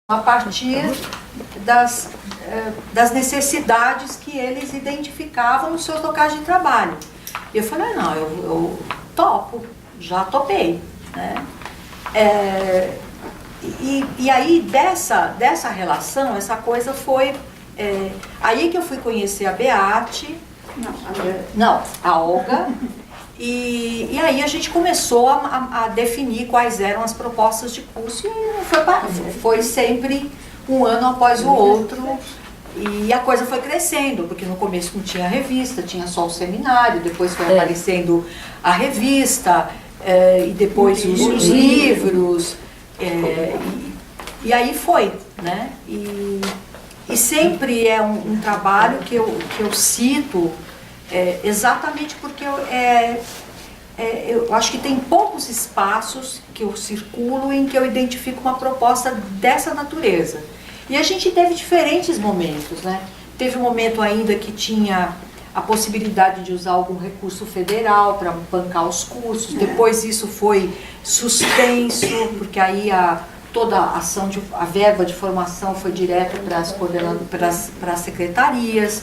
a partir das necessidades que eles identificavam nos seus locais de trabalho. E eu falei, não, eu topo, já topei, né? E aí dessa relação, essa coisa foi... aí que eu fui conhecer a Beate, a Olga, e aí a gente começou a definir quais eram as propostas de curso e foi sempre um ano após o outro, e a coisa foi crescendo, porque no começo não tinha revista, tinha só o seminário, depois foi aparecendo a revista, e depois os livros, e aí foi, né? E sempre é um trabalho que eu cito, exatamente porque eu acho que tem poucos espaços que eu circulo em que eu identifico uma proposta dessa natureza. E a gente teve diferentes momentos, né? Teve um momento ainda que tinha a possibilidade de usar algum recurso federal para bancar os cursos. Depois isso foi suspenso, porque aí toda a ação, a verba de formação foi direto para as secretarias.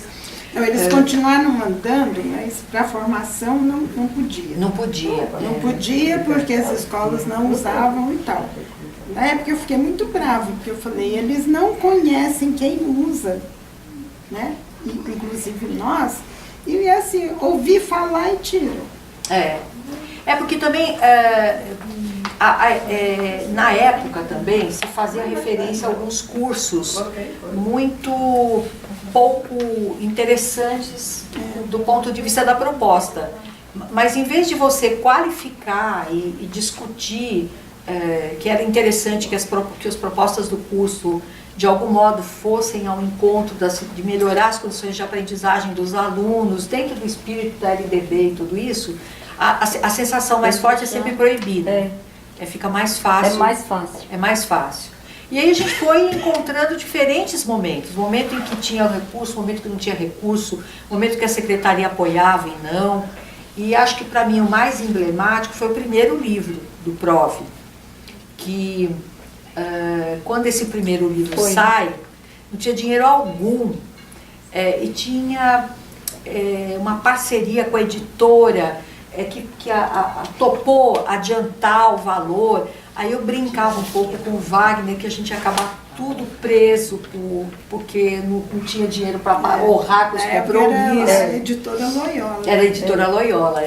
Não, eles continuaram mandando, mas para a formação não podia. Não podia. Não podia porque as escolas não usavam e tal. Na época eu fiquei muito brava, porque eu falei, eles não conhecem quem usa, né? Inclusive nós, e assim, ouvir falar e tira. É porque também, na época também, se fazia referência a alguns cursos muito pouco interessantes do ponto de vista da proposta. Mas em vez de você qualificar e discutir que era interessante que as propostas do curso de algum modo fossem ao encontro de melhorar as condições de aprendizagem dos alunos, dentro do espírito da LDB e tudo isso, a sensação mais forte é sempre proibida. Fica mais fácil. É mais fácil. É mais fácil. E aí a gente foi encontrando diferentes momentos. Momento em que tinha recurso, momento que não tinha recurso, momento que a secretaria apoiava e não. E acho que para mim o mais emblemático foi o primeiro livro do Prof. Que quando esse primeiro livro sai, não tinha dinheiro algum. E tinha uma parceria com a editora que topou adiantar o valor. Aí eu brincava um pouco com o Wagner, que a gente ia acabar tudo preso, porque não tinha dinheiro para honrar com os compromissos. Era a editora Loyola. Era a editora Loyola,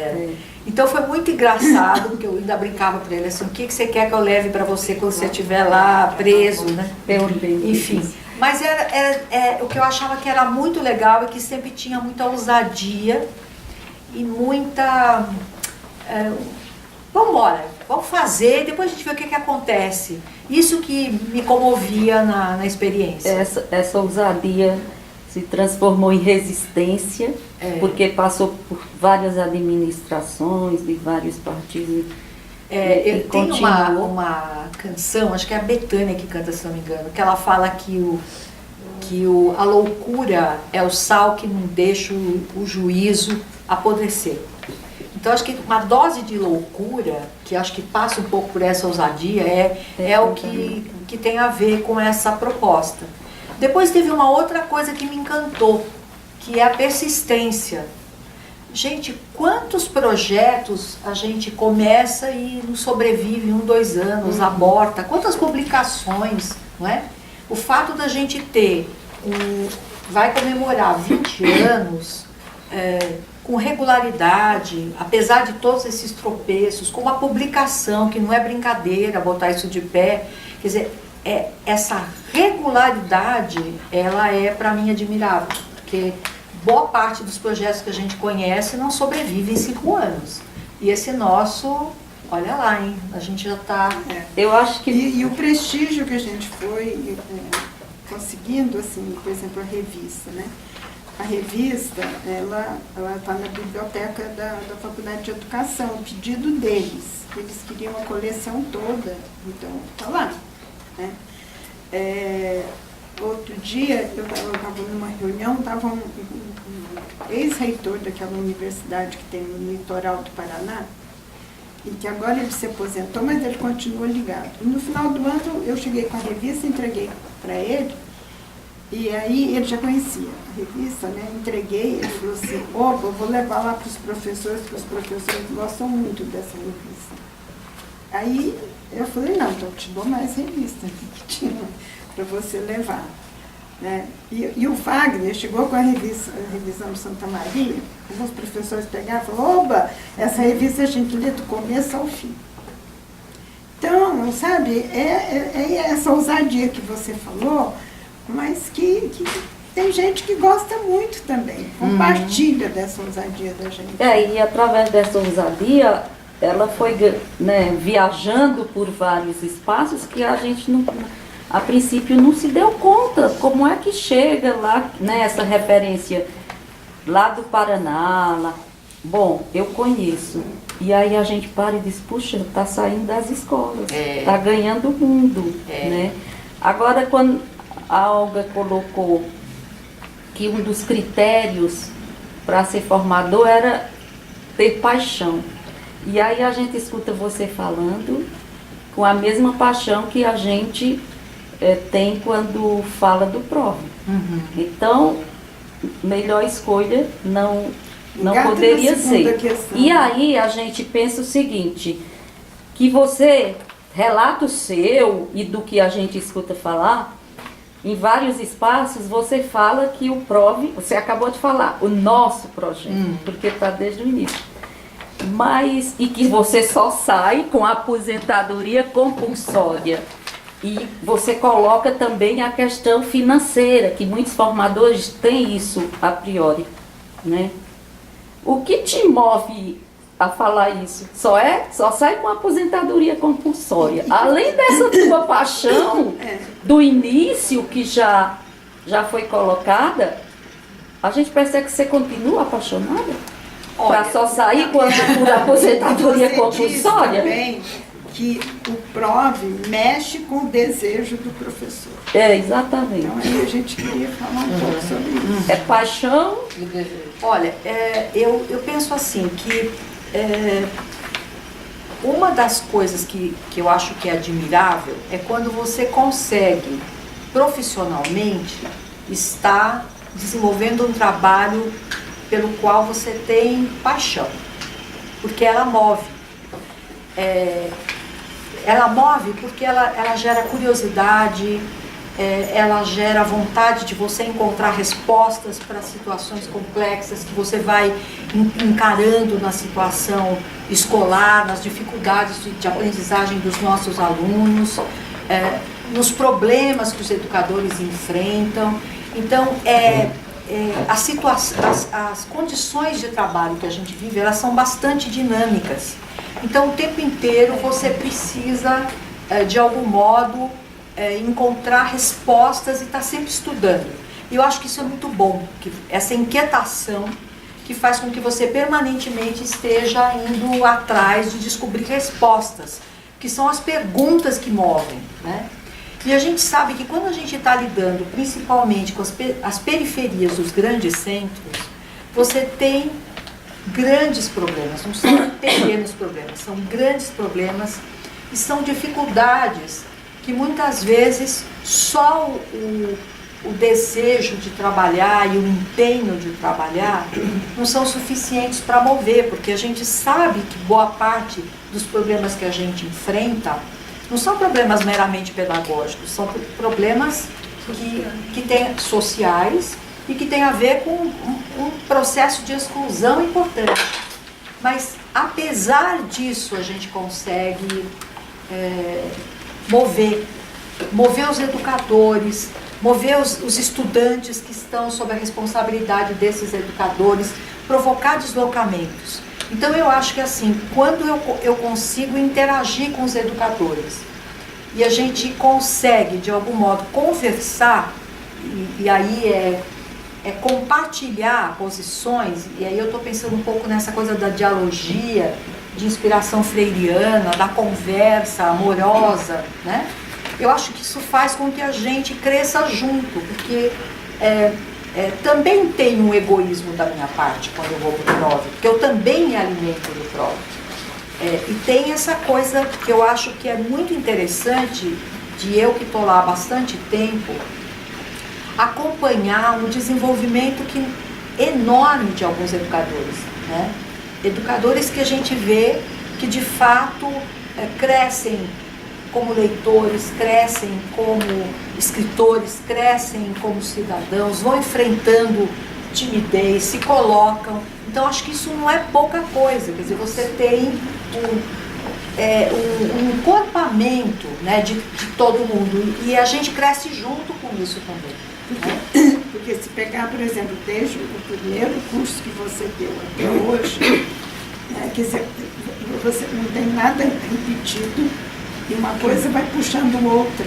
Então foi muito engraçado, porque eu ainda brincava para ele assim, o que você quer que eu leve para você quando você estiver lá preso, né? Enfim. Mas o que eu achava que era muito legal é que sempre tinha muita ousadia e muita... vamos embora, vamos fazer, depois a gente vê o que acontece. Isso que me comovia na experiência. Essa ousadia se transformou em resistência, porque passou por várias administrações de vários partidos. Tem uma canção, acho que é a Bethânia que canta, se não me engano, que ela fala que a loucura é o sal que não deixa o juízo apodrecer. Então acho que uma dose de loucura, que acho que passa um pouco por essa ousadia, é o que tem a ver com essa proposta. Depois teve uma outra coisa que me encantou, que é a persistência. Gente, quantos projetos a gente começa e não sobrevive 1, 2 anos, aborta, quantas publicações, não é? O fato da gente ter, vai comemorar 20 anos, com regularidade, apesar de todos esses tropeços, com uma publicação que não é brincadeira botar isso de pé, quer dizer, essa regularidade, ela é para mim admirável, porque boa parte dos projetos que a gente conhece não sobrevive em 5 anos. E esse nosso, olha lá, hein, a gente já está... Eu acho que... E o prestígio que a gente foi conseguindo, assim, por exemplo, a revista, né? A revista, ela está na biblioteca da Faculdade de Educação, o pedido deles. Eles queriam a coleção toda, então está lá, né? Outro dia, eu estava numa reunião, estava um ex-reitor daquela universidade que tem no litoral do Paraná, e que agora ele se aposentou, mas ele continua ligado. No final do ano eu cheguei com a revista, entreguei para ele, e aí ele já conhecia a revista, né? Entreguei, ele falou assim, opa, eu vou levar lá para os professores, porque os professores gostam muito dessa revista. Aí eu falei, não, então eu te dou mais revista que tinha para você levar. Né? E o Wagner chegou com a revisão de Santa Maria, alguns professores pegaram e falaram, oba, essa revista a gente lê do começo ao fim. Então, sabe, é essa ousadia que você falou, mas que tem gente que gosta muito também, compartilha dessa ousadia da gente. E através dessa ousadia, ela foi, né, viajando por vários espaços que a gente não... A princípio não se deu conta como é que chega lá, né, essa referência lá do Paraná. Lá. Bom, eu conheço. E aí a gente para e diz, puxa, está saindo das escolas, está ganhando o mundo. Né? Agora, quando a Olga colocou que um dos critérios para ser formador era ter paixão. E aí a gente escuta você falando com a mesma paixão que a gente... tem quando fala do PROV. Então, melhor escolha não poderia ser. Questão. E aí a gente pensa o seguinte, que você, relato seu e do que a gente escuta falar, em vários espaços você fala que o PROV, você acabou de falar, o nosso projeto, porque está desde o início. E que você só sai com a aposentadoria compulsória. E você coloca também a questão financeira, que muitos formadores têm isso a priori, né? O que te move a falar isso? Só sai com a aposentadoria compulsória. Além dessa tua paixão do início que já foi colocada, a gente percebe que você continua apaixonada? Para só sair por aposentadoria compulsória? Que o PROV mexe com o desejo do professor. Exatamente. Então aí a gente queria falar um pouco sobre isso. É paixão? Olha, eu penso assim, que uma das coisas que eu acho que é admirável é quando você consegue profissionalmente estar desenvolvendo um trabalho pelo qual você tem paixão, porque ela move. Ela move porque ela gera curiosidade, ela gera vontade de você encontrar respostas para situações complexas que você vai encarando na situação escolar, nas dificuldades de aprendizagem dos nossos alunos, nos problemas que os educadores enfrentam. Então, as condições de trabalho que a gente vive, elas são bastante dinâmicas. Então, o tempo inteiro você precisa, de algum modo, encontrar respostas e estar sempre estudando. E eu acho que isso é muito bom, essa inquietação que faz com que você permanentemente esteja indo atrás de descobrir respostas, que são as perguntas que movem, né? E a gente sabe que quando a gente está lidando principalmente com as periferias dos grandes centros, você tem grandes problemas, não são pequenos problemas, são grandes problemas e são dificuldades que muitas vezes só o desejo de trabalhar e o empenho de trabalhar não são suficientes para mover, porque a gente sabe que boa parte dos problemas que a gente enfrenta não são problemas meramente pedagógicos, são problemas que têm sociais e que tem a ver com um processo de exclusão importante. Mas, apesar disso, a gente consegue mover os educadores, mover os estudantes que estão sob a responsabilidade desses educadores, provocar deslocamentos. Então, eu acho que assim, quando eu consigo interagir com os educadores e a gente consegue, de algum modo, conversar, e aí compartilhar posições, e aí eu estou pensando um pouco nessa coisa da dialogia, de inspiração freiriana, da conversa amorosa, né? Eu acho que isso faz com que a gente cresça junto, porque também tem um egoísmo da minha parte quando eu vou para o PROV, porque eu também me alimento do PROV. E tem essa coisa que eu acho que é muito interessante, de eu que estou lá há bastante tempo, acompanhar um desenvolvimento enorme de alguns educadores, né? Educadores que a gente vê que de fato crescem como leitores, crescem como escritores, crescem como cidadãos, vão enfrentando timidez, se colocam. Então acho que isso não é pouca coisa, quer dizer, você tem um encorpamento, né, de todo mundo, e a gente cresce junto com isso também. Porque se pegar, por exemplo, desde o primeiro curso que você deu até hoje, quer dizer, você não tem nada repetido e uma coisa vai puxando outra.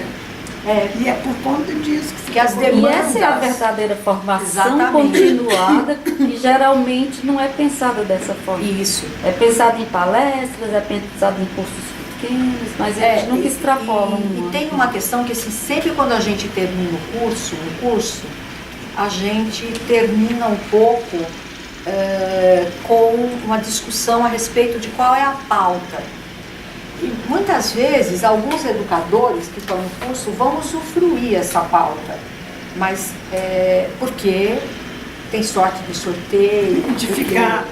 E é por conta disso que as demandas... E essa é a verdadeira formação Exatamente. continuada, que geralmente não é pensada dessa forma. Isso. É pensado em palestras, é pensado em cursos pequenos, mas eles nunca extrapolam. E tem uma questão que assim, sempre quando a gente termina um curso, a gente termina um pouco com uma discussão a respeito de qual é a pauta. E muitas vezes, alguns educadores que estão no curso vão usufruir essa pauta, mas porque tem sorte de sorteio. de ficar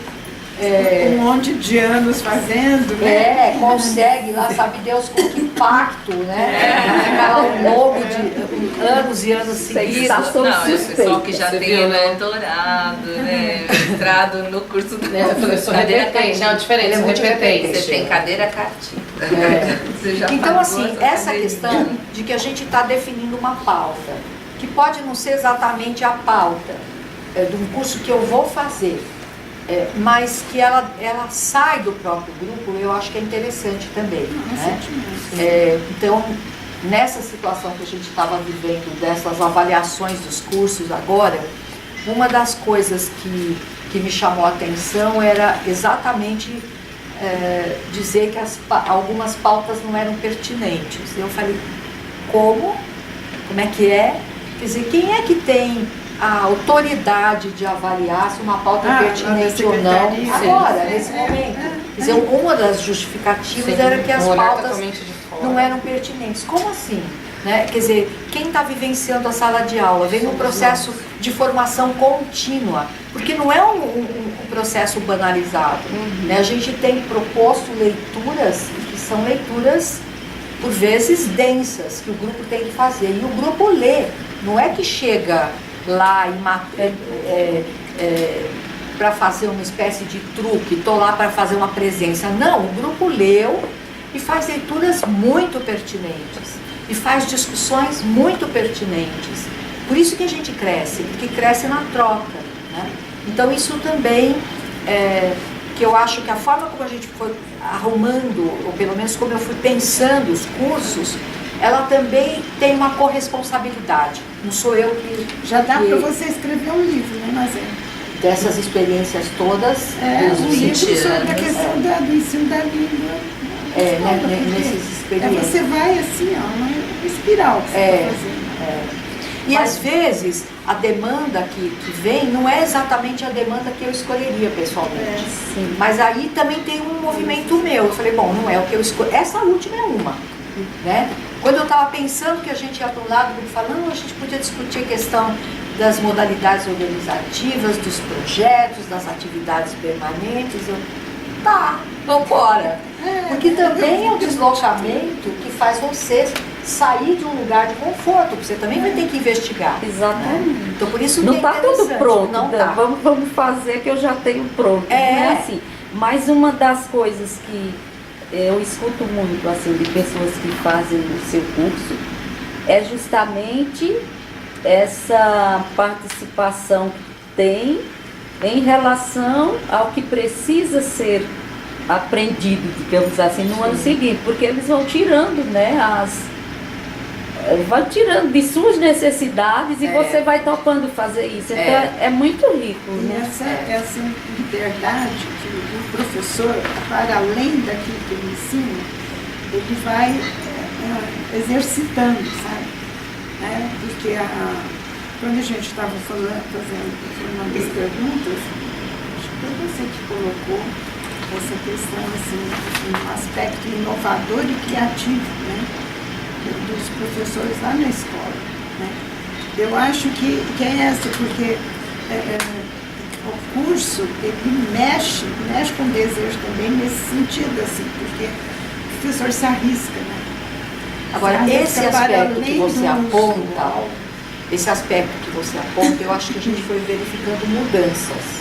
um monte de anos fazendo, né? Consegue lá, sabe Deus com que pacto, né? Ficar lá um longo de anos e anos seguidos. Não, é o pessoal que já tem doutorado, né? Entrado no curso do professor repetente. Não, diferente, é muito repetente. Você tem cadeira cativa. Então, assim, essa questão de que a gente está definindo uma pauta, que pode não ser exatamente a pauta de um curso que eu vou fazer, mas que ela sai do próprio grupo, eu acho que é interessante também. Né? Então, nessa situação que a gente estava vivendo, dessas avaliações dos cursos agora, uma das coisas que me chamou a atenção era exatamente dizer que algumas pautas não eram pertinentes. Eu falei, como é que é? Quer dizer, quem é que tem a autoridade de avaliar se uma pauta é pertinente ou não agora, nesse momento? Quer dizer, uma das justificativas era que as pautas não eram pertinentes. Como assim? Né? Quer dizer, quem está vivenciando a sala de aula vem num processo de formação contínua, porque não é um processo banalizado. Né? A gente tem proposto leituras que são leituras, por vezes, densas, que o grupo tem que fazer. E o grupo lê, não é que chega lá para fazer uma espécie de truque, estou lá para fazer uma presença. Não, o grupo leu e faz leituras muito pertinentes e faz discussões muito pertinentes. Por isso que a gente cresce, porque cresce na troca. Né? Então isso também, que eu acho que a forma como a gente foi arrumando, ou pelo menos como eu fui pensando os cursos, ela também tem uma corresponsabilidade. Não sou eu que... Já dá para você escrever um livro, né, Mazé? Dessas experiências todas. Um livro sobre a questão do ensino da língua. Nessas experiências. Você vai assim, uma espiral que você está fazendo. E às vezes a demanda que vem não é exatamente a demanda que eu escolheria pessoalmente. Mas aí também tem um movimento meu. Eu falei, bom, não é o que eu escolhi. Essa última é uma. Né? Quando eu estava pensando que a gente ia para um lado, falando, a gente podia discutir a questão das modalidades organizativas, dos projetos, das atividades permanentes. Vamos embora. Porque também é um deslocamento que faz você sair de um lugar de conforto, porque você também vai ter que investigar. Exatamente. Né? Então por isso que não está tudo pronto, não né? tá. Vamos fazer que eu já tenho pronto. Não é assim. Mas uma das coisas que eu escuto muito assim, de pessoas que fazem o seu curso é justamente essa participação que tem em relação ao que precisa ser aprendido, digamos assim, no ano seguinte, porque eles vão tirando, né, vai tirando de suas necessidades e você vai topando fazer isso. Então é muito rico. E né? essa liberdade que o professor, para além daquilo que ele ensina, ele vai exercitando, sabe? Porque quando a gente estava fazendo uma das perguntas, acho que foi você que colocou, essa questão, assim, um aspecto inovador e criativo, né, dos professores lá na escola, né. Eu acho que é essa, porque o curso, ele mexe com o desejo também nesse sentido, assim, porque o professor se arrisca, né. Agora, esse aspecto que você aponta, eu acho que a gente foi verificando mudanças.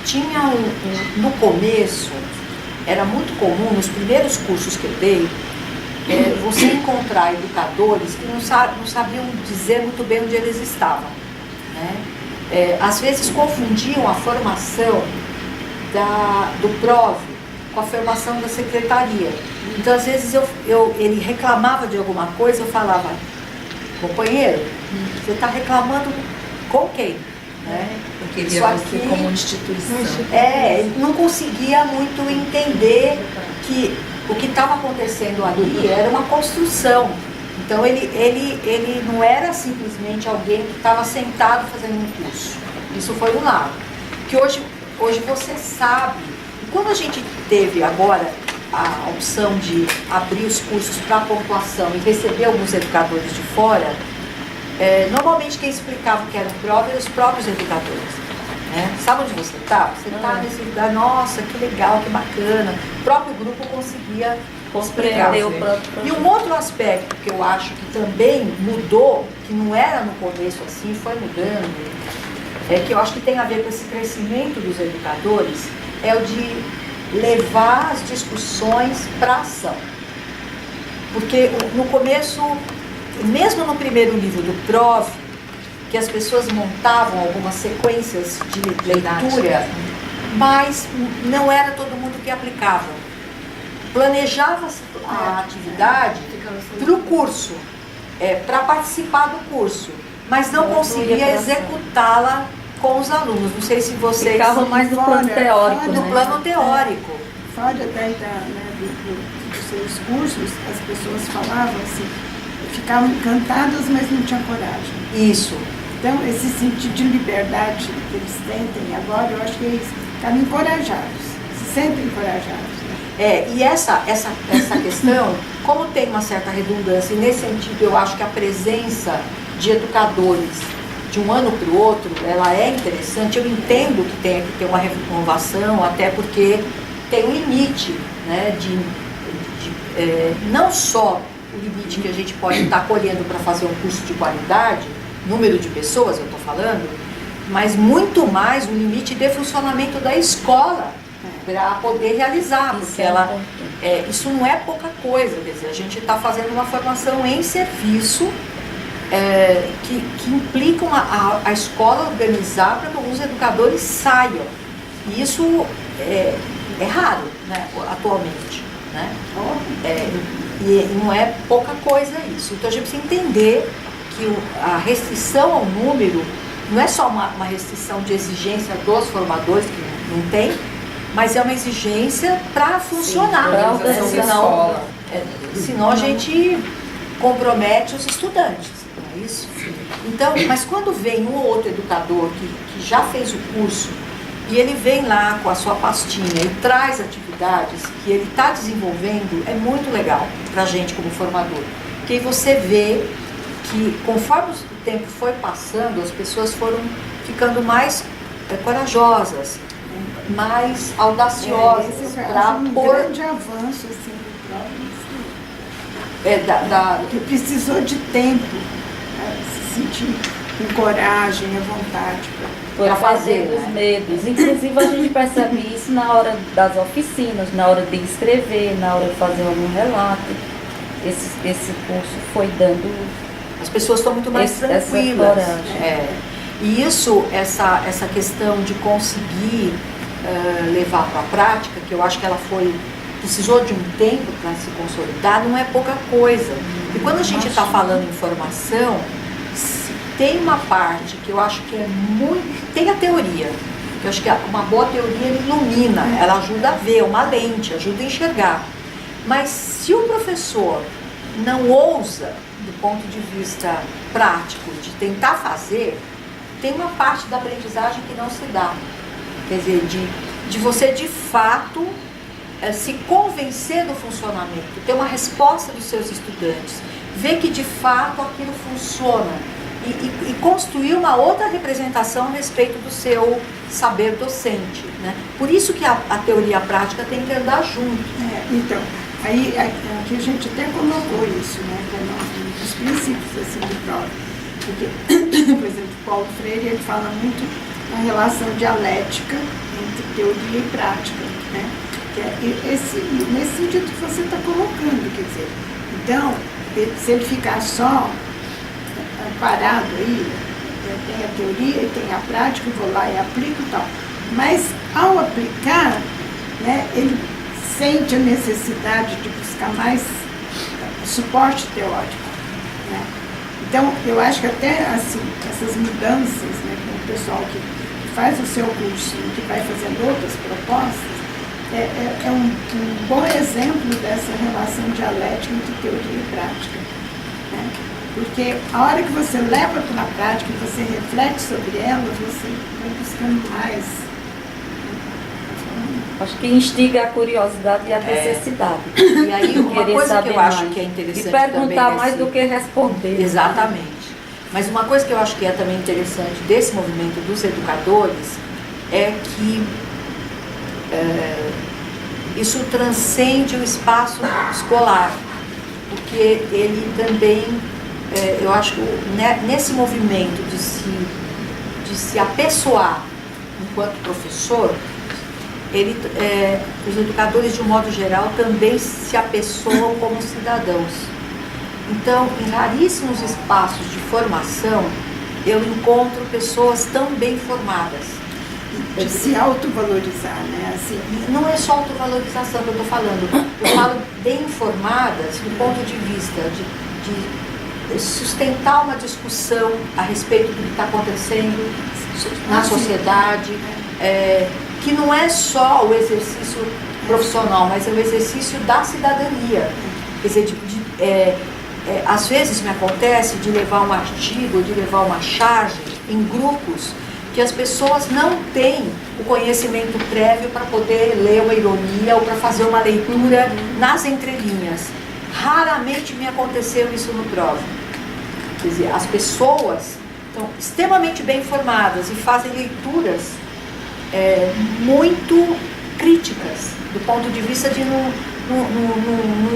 Tinha no começo, era muito comum, nos primeiros cursos que eu dei, você encontrar educadores que não sabiam dizer muito bem onde eles estavam, né? Às vezes confundiam a formação do PROV com a formação da secretaria. Então, às vezes, ele reclamava de alguma coisa, eu falava, companheiro, você está reclamando com quem? Né? Porque via você como instituição. Não conseguia muito entender que o que estava acontecendo ali era uma construção. Então ele não era simplesmente alguém que estava sentado fazendo um curso. Isso foi um lado. Que hoje você sabe. E quando a gente teve agora a opção de abrir os cursos para a pontuação e receber alguns educadores de fora, normalmente quem explicava o que era o PROV eram os próprios educadores. Né? Sabe onde você está? Você está nesse lugar, nossa, que legal, que bacana. O próprio grupo conseguia explicar. E um outro aspecto que eu acho que também mudou, que não era no começo assim, foi mudando, que eu acho que tem a ver com esse crescimento dos educadores, é o de levar as discussões para a ação. Porque no começo, mesmo no primeiro livro do PROV, que as pessoas montavam algumas sequências de leitura, mas não era todo mundo que aplicava. Planejava-se a atividade para o curso, para participar do curso, mas não conseguia executá-la com os alunos. Não sei se vocês... Ficava mais no plano teórico. No plano teórico. Fora dos seus cursos, as pessoas falavam assim, ficavam encantadas, mas não tinham coragem. Isso. Então, esse sentido de liberdade que eles sentem agora, eu acho que eles ficam encorajados, se sentem encorajados. Né? E essa questão, como tem uma certa redundância, e nesse sentido eu acho que a presença de educadores de um ano para o outro, ela é interessante. Eu entendo que tem que ter uma renovação, até porque tem um limite, né, não só o limite que a gente pode estar colhendo para fazer um curso de qualidade, número de pessoas, eu estou falando, mas muito mais o limite de funcionamento da escola para poder realizar, porque isso não é pouca coisa, quer dizer, a gente está fazendo uma formação em serviço que implica a escola organizar para que alguns educadores saiam, e isso é raro, né, atualmente, né? E não é pouca coisa isso, então a gente precisa entender que a restrição ao número não é só uma restrição de exigência dos formadores, que não tem, mas é uma exigência para funcionar. Senão a gente compromete os estudantes, não é isso? Então, mas quando vem um ou outro educador que já fez o curso e ele vem lá com a sua pastinha e traz atividades que ele está desenvolvendo, é muito legal para a gente como formador. Porque aí você vê que conforme o tempo foi passando, as pessoas foram ficando mais corajosas, mais audaciosas para um grande avanço assim, do PROV, que precisou de tempo, se sentir com coragem, à vontade para fazer os medos. Inclusive a gente percebe isso na hora das oficinas, na hora de escrever, na hora de fazer algum relato. Esse curso foi dando... As pessoas estão muito mais tranquilas. E isso, essa questão de conseguir levar para a prática, que eu acho que ela precisou de um tempo para se consolidar, não é pouca coisa. E quando a gente está falando em formação, tem uma parte que eu acho que é muito... Tem a teoria, que eu acho que uma boa teoria ilumina, ela ajuda a ver, uma lente, ajuda a enxergar. Mas se o professor não ousa, do ponto de vista prático, de tentar fazer, tem uma parte da aprendizagem que não se dá. Quer dizer, de você de fato se convencer do funcionamento, ter uma resposta dos seus estudantes, ver que de fato aquilo funciona e construir uma outra representação a respeito do seu saber docente, né? Por isso que a teoria e a prática tem que andar junto. Então, aí aqui a gente até colocou isso, né, como um dos princípios assim, do prova. Porque, por exemplo, Paulo Freire ele fala muito da relação dialética entre teoria e prática, né? Que é nesse sentido que você está colocando, quer dizer, então, se ele ficar só parado aí, tem a teoria e tem a prática, eu vou lá e aplico e tal. Mas ao aplicar, né, ele sente a necessidade de buscar mais suporte teórico, né? Então, eu acho que até assim, essas mudanças, né, com o pessoal que faz o seu curso e que vai fazendo outras propostas, é um bom exemplo dessa relação dialética entre teoria e prática, né? Porque a hora que você leva para a prática e você reflete sobre elas, você vai buscando mais. Acho que instiga a curiosidade e a necessidade. E aí, uma Querer coisa que saber eu acho mais. que é interessante E perguntar também mais do que responder. Exatamente. Mas uma coisa que eu acho que é também interessante desse movimento dos educadores é que isso transcende o espaço escolar, porque ele também, eu acho que nesse movimento de se apessoar enquanto professor, os educadores, de um modo geral, também se apessoam como cidadãos. Então, em raríssimos espaços de formação, eu encontro pessoas tão bem formadas. De se autovalorizar, né? Assim, não é só autovalorização que eu estou falando, eu falo bem informadas do ponto de vista de sustentar uma discussão a respeito do que está acontecendo na sociedade, que não é só o exercício profissional, mas é o exercício da cidadania. Quer dizer, às vezes me acontece de levar um artigo, de levar uma charge em grupos que as pessoas não têm o conhecimento prévio para poder ler uma ironia ou para fazer uma leitura nas entrelinhas. Raramente me aconteceu isso no prova. Quer dizer, as pessoas estão extremamente bem informadas e fazem leituras muito críticas, do ponto de vista de não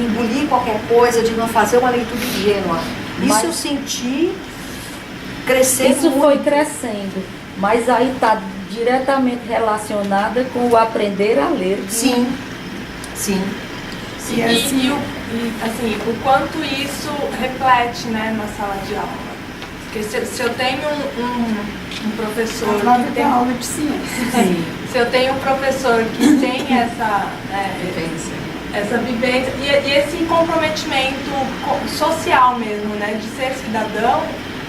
engolir qualquer coisa, de não fazer uma leitura ingênua. Isso eu senti crescer Isso muito. foi crescendo, mas aí está diretamente relacionada com o aprender a ler. Sim, sim. e assim, assim, o quanto isso reflete, né, na sala de aula. Porque se eu tenho um professor que tem aula de ciência. Sim. Se eu tenho um professor que tem essa vivência e esse comprometimento social mesmo, né, de ser cidadão,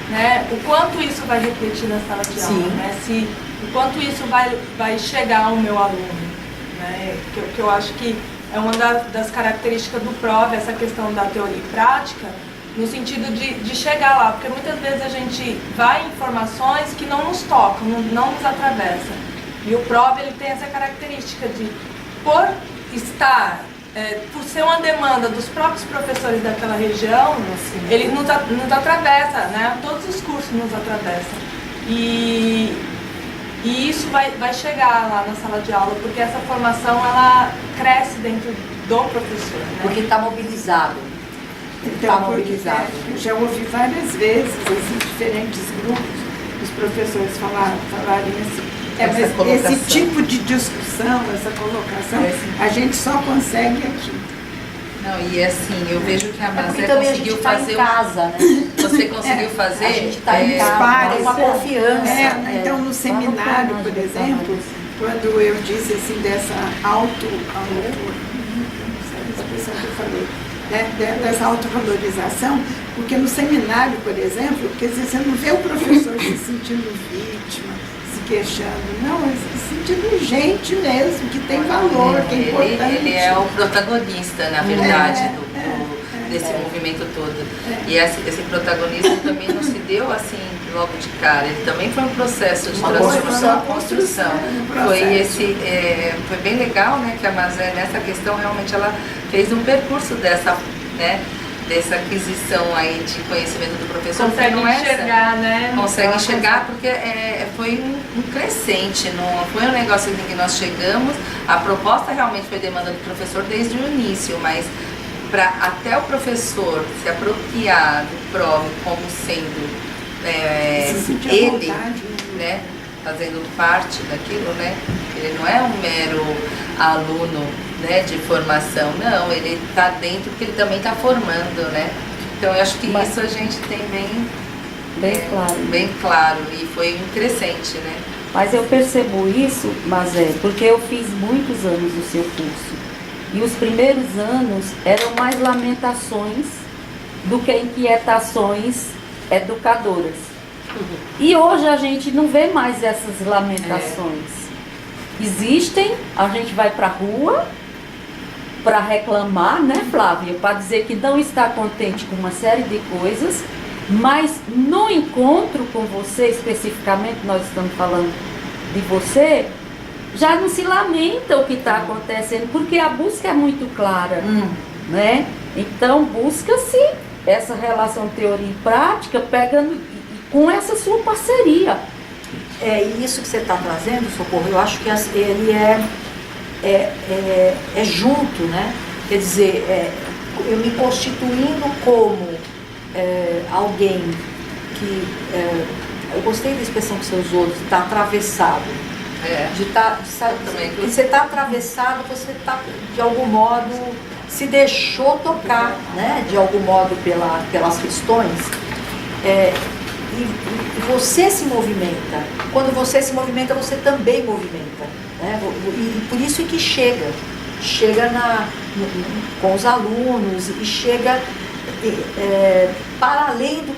né, o quanto isso vai refletir na sala de aula, né, o quanto isso vai chegar ao meu aluno, né, que eu acho que é uma das características do prova, essa questão da teoria e prática, no sentido de chegar lá, porque muitas vezes a gente vai em informações que não nos tocam, não nos atravessam. E o prova, ele tem essa característica de, por estar, por ser uma demanda dos próprios professores daquela região, ele nos atravessa, né? Todos os cursos nos atravessam. E isso vai chegar lá na sala de aula, porque essa formação, ela cresce dentro do professor, né? Porque está mobilizado. Então, eu já ouvi várias vezes, assim, diferentes grupos, os professores falarem assim, esse tipo de discussão, essa colocação, a gente só consegue aqui. Não, e assim, eu vejo que a Mazé conseguiu fazer em casa, né? Você conseguiu fazer? A gente está em casa, uma confiança. Então, no seminário, por exemplo, quando eu disse assim, dessa expressão que eu falei, dessa autovalorização, porque no seminário, por exemplo, quer dizer, você não vê o professor se sentindo vítima, se queixando, não, ele se sentindo gente mesmo, que tem valor, que é importante. Ele é o protagonista, na verdade, desse movimento todo. E esse protagonismo também não se deu assim logo de cara. Ele também foi um processo de Uma transformação, construção, construção. um Foi processo. foi bem legal, né, que a Mazé nessa questão realmente ela fez um percurso dessa, né, dessa aquisição aí de conhecimento do professor. Consegue não é essa- enxergar, né? Consegue Ela enxergar porque foi um crescente, não foi um negócio em que nós chegamos. A proposta realmente foi demanda do professor desde o início, mas para até o professor se apropriar do PROV como sendo Se sentir à ele, vontade, né, fazendo parte daquilo, né? Ele não é um mero aluno, né, de formação, não, ele está dentro porque ele também está formando, né? Então eu acho que Mas- isso a gente tem Bem claro. bem claro, e foi um crescente, né? Mas eu percebo isso, porque eu fiz muitos anos o seu curso. E os primeiros anos eram mais lamentações do que inquietações educadoras. E hoje a gente não vê mais essas lamentações. Existem, a gente vai para a rua para reclamar, né, Flávia? Para dizer que não está contente com uma série de coisas, mas no encontro com você, especificamente, nós estamos falando de você, já não se lamenta o que está acontecendo, porque a busca é muito clara, né? Então, busca-se essa relação teoria e prática, pegando com essa sua parceria. E isso que você está trazendo, Socorro, eu acho que ele é junto, né? Quer dizer, eu me constituindo como alguém que, eu gostei da expressão que você usou, de estar atravessado. Também. Você está atravessado, você está, de algum modo, se deixou tocar, né? De algum modo, pelas questões. E você se movimenta. Quando você se movimenta, você também movimenta, né? E por isso é que chega com os alunos e chega para além do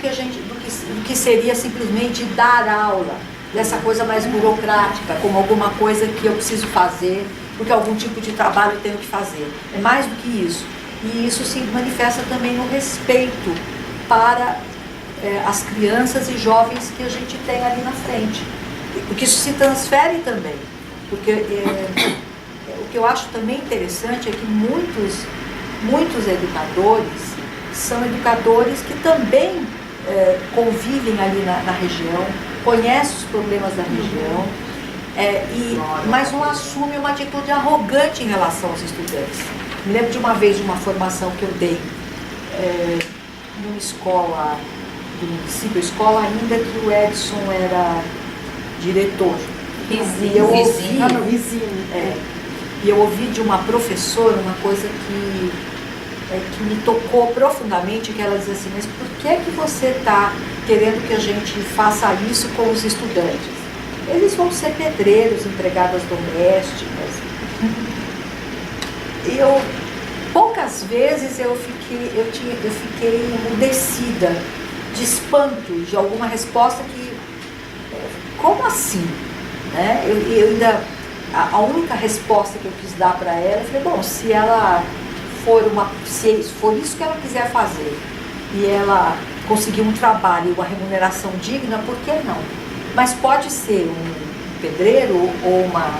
que seria simplesmente dar aula, dessa coisa mais burocrática, como alguma coisa que eu preciso fazer, porque algum tipo de trabalho eu tenho que fazer. É mais do que isso. E isso se manifesta também no respeito para as crianças e jovens que a gente tem ali na frente. Porque isso se transfere também. Porque o que eu acho também interessante é que muitos educadores são educadores que também convivem ali na região, conhecem os problemas da região, mas não assumem uma atitude arrogante em relação aos estudantes. Me lembro de uma vez de uma formação que eu dei numa escola do município, escola ainda que o Edson era diretor. E eu ouvi, no vizinho. e eu ouvi de uma professora uma coisa que me tocou profundamente, que ela dizia assim, mas por que você está querendo que a gente faça isso com os estudantes? Eles vão ser pedreiros, empregadas domésticas. Poucas vezes eu fiquei emudecida, de espanto, de alguma resposta que, como assim? Né? A única resposta que eu quis dar para ela, eu falei, bom, se for isso que ela quiser fazer e ela conseguir um trabalho e uma remuneração digna, por que não? Mas pode ser um pedreiro ou uma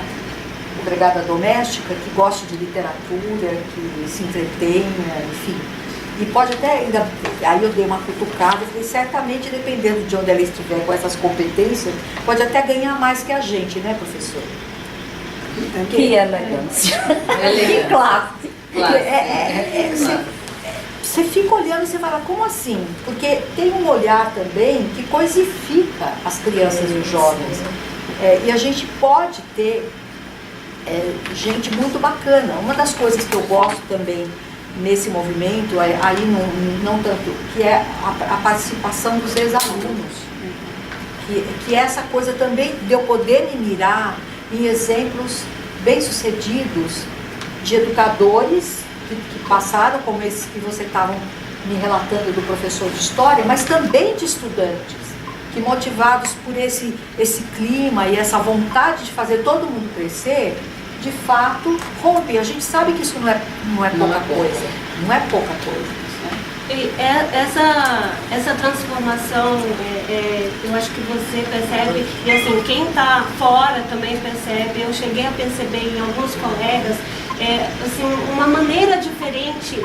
empregada doméstica que goste de literatura, que se entretenha, enfim. E pode até ainda, aí eu dei uma cutucada e falei, certamente, dependendo de onde ela estiver com essas competências, pode até ganhar mais que a gente, né, professor? Que elegância. Que classe. Você fica olhando e você fala, como assim? Porque tem um olhar também que coisifica as crianças e os jovens. E a gente pode ter gente muito bacana. Uma das coisas que eu gosto também nesse movimento, aí não tanto, que é a participação dos ex-alunos. Que é essa coisa também de eu poder me mirar em exemplos bem-sucedidos de educadores que passaram, como esses que você estava me relatando do professor de história, mas também de estudantes, que motivados por esse clima e essa vontade de fazer todo mundo crescer, de fato, rompem. A gente sabe que isso não é pouca coisa, não é pouca coisa. Né? Essa transformação, eu acho que você percebe, e assim, quem está fora também percebe, eu cheguei a perceber em alguns colegas, assim, uma maneira diferente,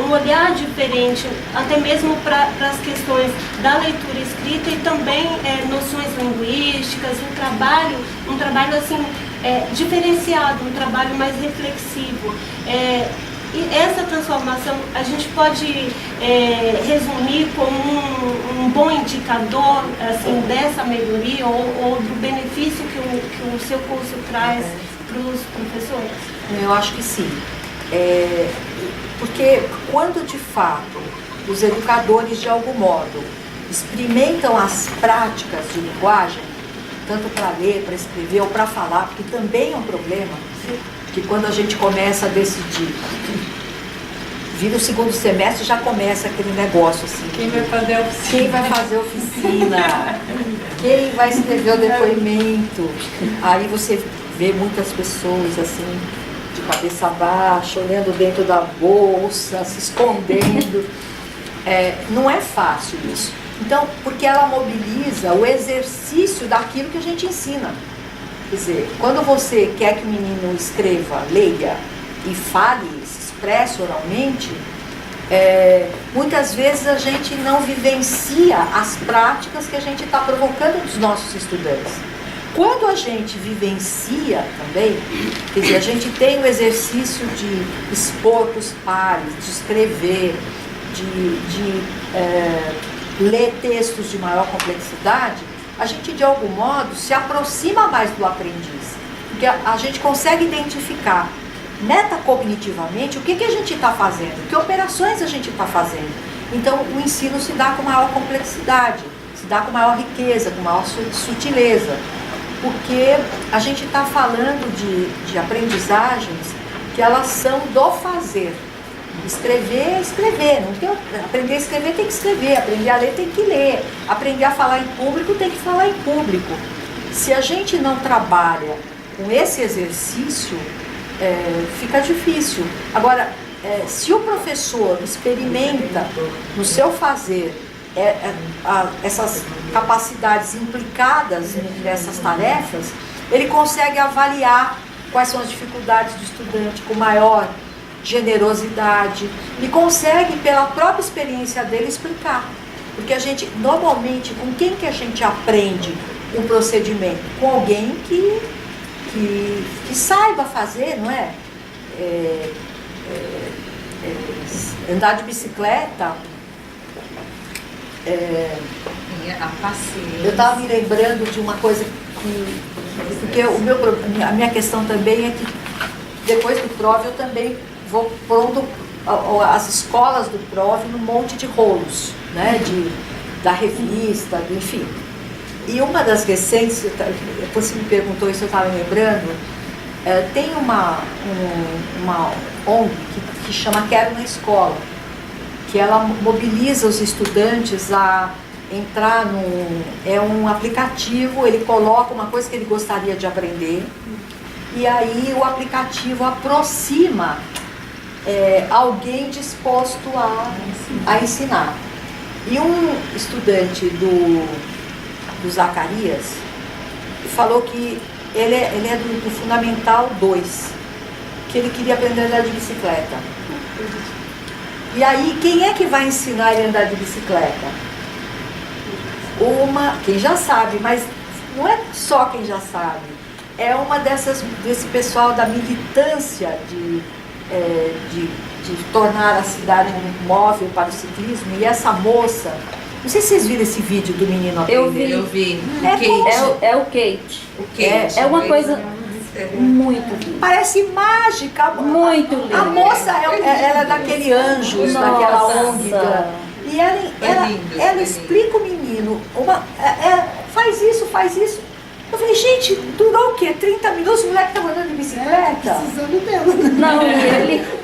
um olhar diferente, até mesmo para as questões da leitura escrita e também noções linguísticas, um trabalho assim, diferenciado, um trabalho mais reflexivo. E essa transformação a gente pode resumir como um bom indicador assim, dessa melhoria ou do benefício que o seu curso traz para os professores? Eu acho que sim. Porque quando de fato os educadores de algum modo experimentam as práticas de linguagem, tanto para ler, para escrever ou para falar, porque também é um problema, que quando a gente começa a decidir, vira o segundo semestre, já começa aquele negócio assim. Quem vai fazer a oficina? Quem vai fazer a oficina? Quem vai escrever o depoimento? Aí você vê muitas pessoas assim, de cabeça baixa, olhando dentro da bolsa, se escondendo. Não é fácil isso. Então, porque ela mobiliza o exercício daquilo que a gente ensina. Quer dizer, quando você quer que o menino escreva, leia e fale, se expresse oralmente, muitas vezes a gente não vivencia as práticas que a gente está provocando dos nossos estudantes. Quando a gente vivencia também, quer dizer, a gente tem o exercício de expor para os pares, de escrever, de ler textos de maior complexidade, a gente de algum modo se aproxima mais do aprendiz, porque a gente consegue identificar metacognitivamente o que a gente está fazendo, que operações a gente está fazendo. Então o ensino se dá com maior complexidade, se dá com maior riqueza, com maior sutileza, porque a gente está falando de aprendizagens que elas são do fazer. Escrever é escrever, não tem, aprender a escrever tem que escrever, aprender a ler tem que ler, aprender a falar em público tem que falar em público. Se a gente não trabalha com esse exercício, fica difícil. Agora, se o professor experimenta no seu fazer essas capacidades implicadas nessas tarefas, ele consegue avaliar quais são as dificuldades do estudante com maior generosidade e consegue, pela própria experiência dele, explicar. Porque a gente, normalmente, com quem que a gente aprende um procedimento? Com alguém que saiba fazer, não é? Andar de bicicleta. A paciência. Eu estava me lembrando de uma coisa porque a minha questão também é que depois do PROV eu também vou pondo as escolas do PROV num monte de rolos, né, da revista, enfim. E uma das recentes, você me perguntou isso, eu estava lembrando, tem uma ONG que chama Quero na Escola, que ela mobiliza os estudantes a entrar um aplicativo, ele coloca uma coisa que ele gostaria de aprender, e aí o aplicativo aproxima alguém disposto a ensinar. E um estudante do Zacarias falou que ele é do Fundamental 2, que ele queria aprender a andar de bicicleta. E aí, quem é que vai ensinar ele a andar de bicicleta? Quem já sabe, mas não é só quem já sabe, é uma desse pessoal da militância de tornar a cidade móvel para o ciclismo. E essa moça, não sei se vocês viram esse vídeo do menino aprender. Eu vi. É o Kate. O Kate. É uma coisa muito linda. Parece mágica. Muito linda. A moça, ela é daquele Anjos, daquela ONG. E ela explica o menino, faz isso. Eu falei, gente, durou o quê? 30 minutos, o moleque tá andando de bicicleta? Precisando dela, né? Não,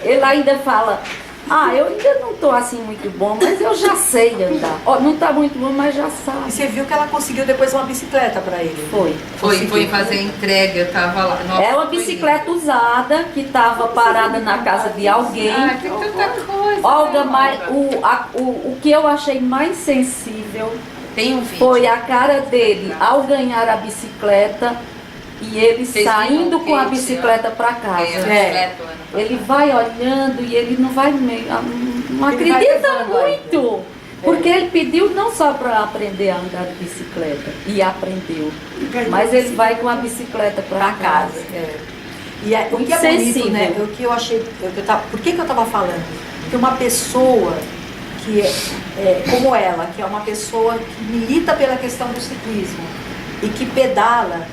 ele ainda fala, Eu ainda não estou assim muito bom, mas eu já sei andar. Não está muito bom, mas já E sabe. você viu que ela conseguiu depois uma bicicleta para ele. Foi fazer entrega, eu tava lá. Nossa, É uma foi bicicleta usada que estava parada na casa de alguém. Ah, tem tanta coisa. Olga, né, mas Olga? o que eu achei mais sensível Tem um vídeo. foi a cara dele ao ganhar a bicicleta e ele Vocês saindo viram com a quente, bicicleta para casa. Ele vai olhando e ele não vai não Ele vai acredita levando muito. Porque ele pediu não só para aprender a andar de bicicleta, e aprendeu, mas ele vai com a bicicleta para casa. E o que é bonito, né? O que eu achei, por que eu estava falando? Porque uma pessoa que como ela, que é uma pessoa que milita pela questão do ciclismo e que pedala,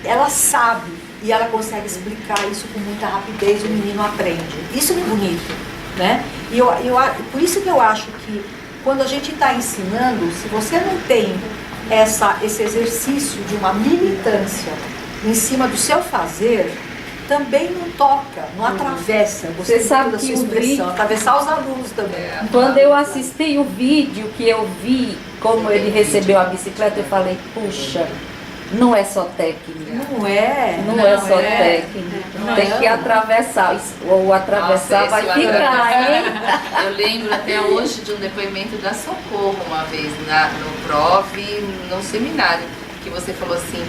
ela sabe e ela consegue explicar isso com muita rapidez, o menino aprende. Isso é bonito, né? E por isso que eu acho que quando a gente está ensinando, se você não tem esse exercício de uma militância em cima do seu fazer, também não toca, não atravessa. Você sabe da que sua o expressão, vídeo, atravessar os alunos também. quando eu assisti o vídeo que eu vi como ele recebeu a bicicleta, eu falei, puxa, não é só técnica. Não é. Não é só técnica. Tem que atravessar. Ou atravessar Nossa, vai esse ficar, hein? Eu lembro até hoje de um depoimento da Socorro uma vez no PROV, no seminário, que você falou assim,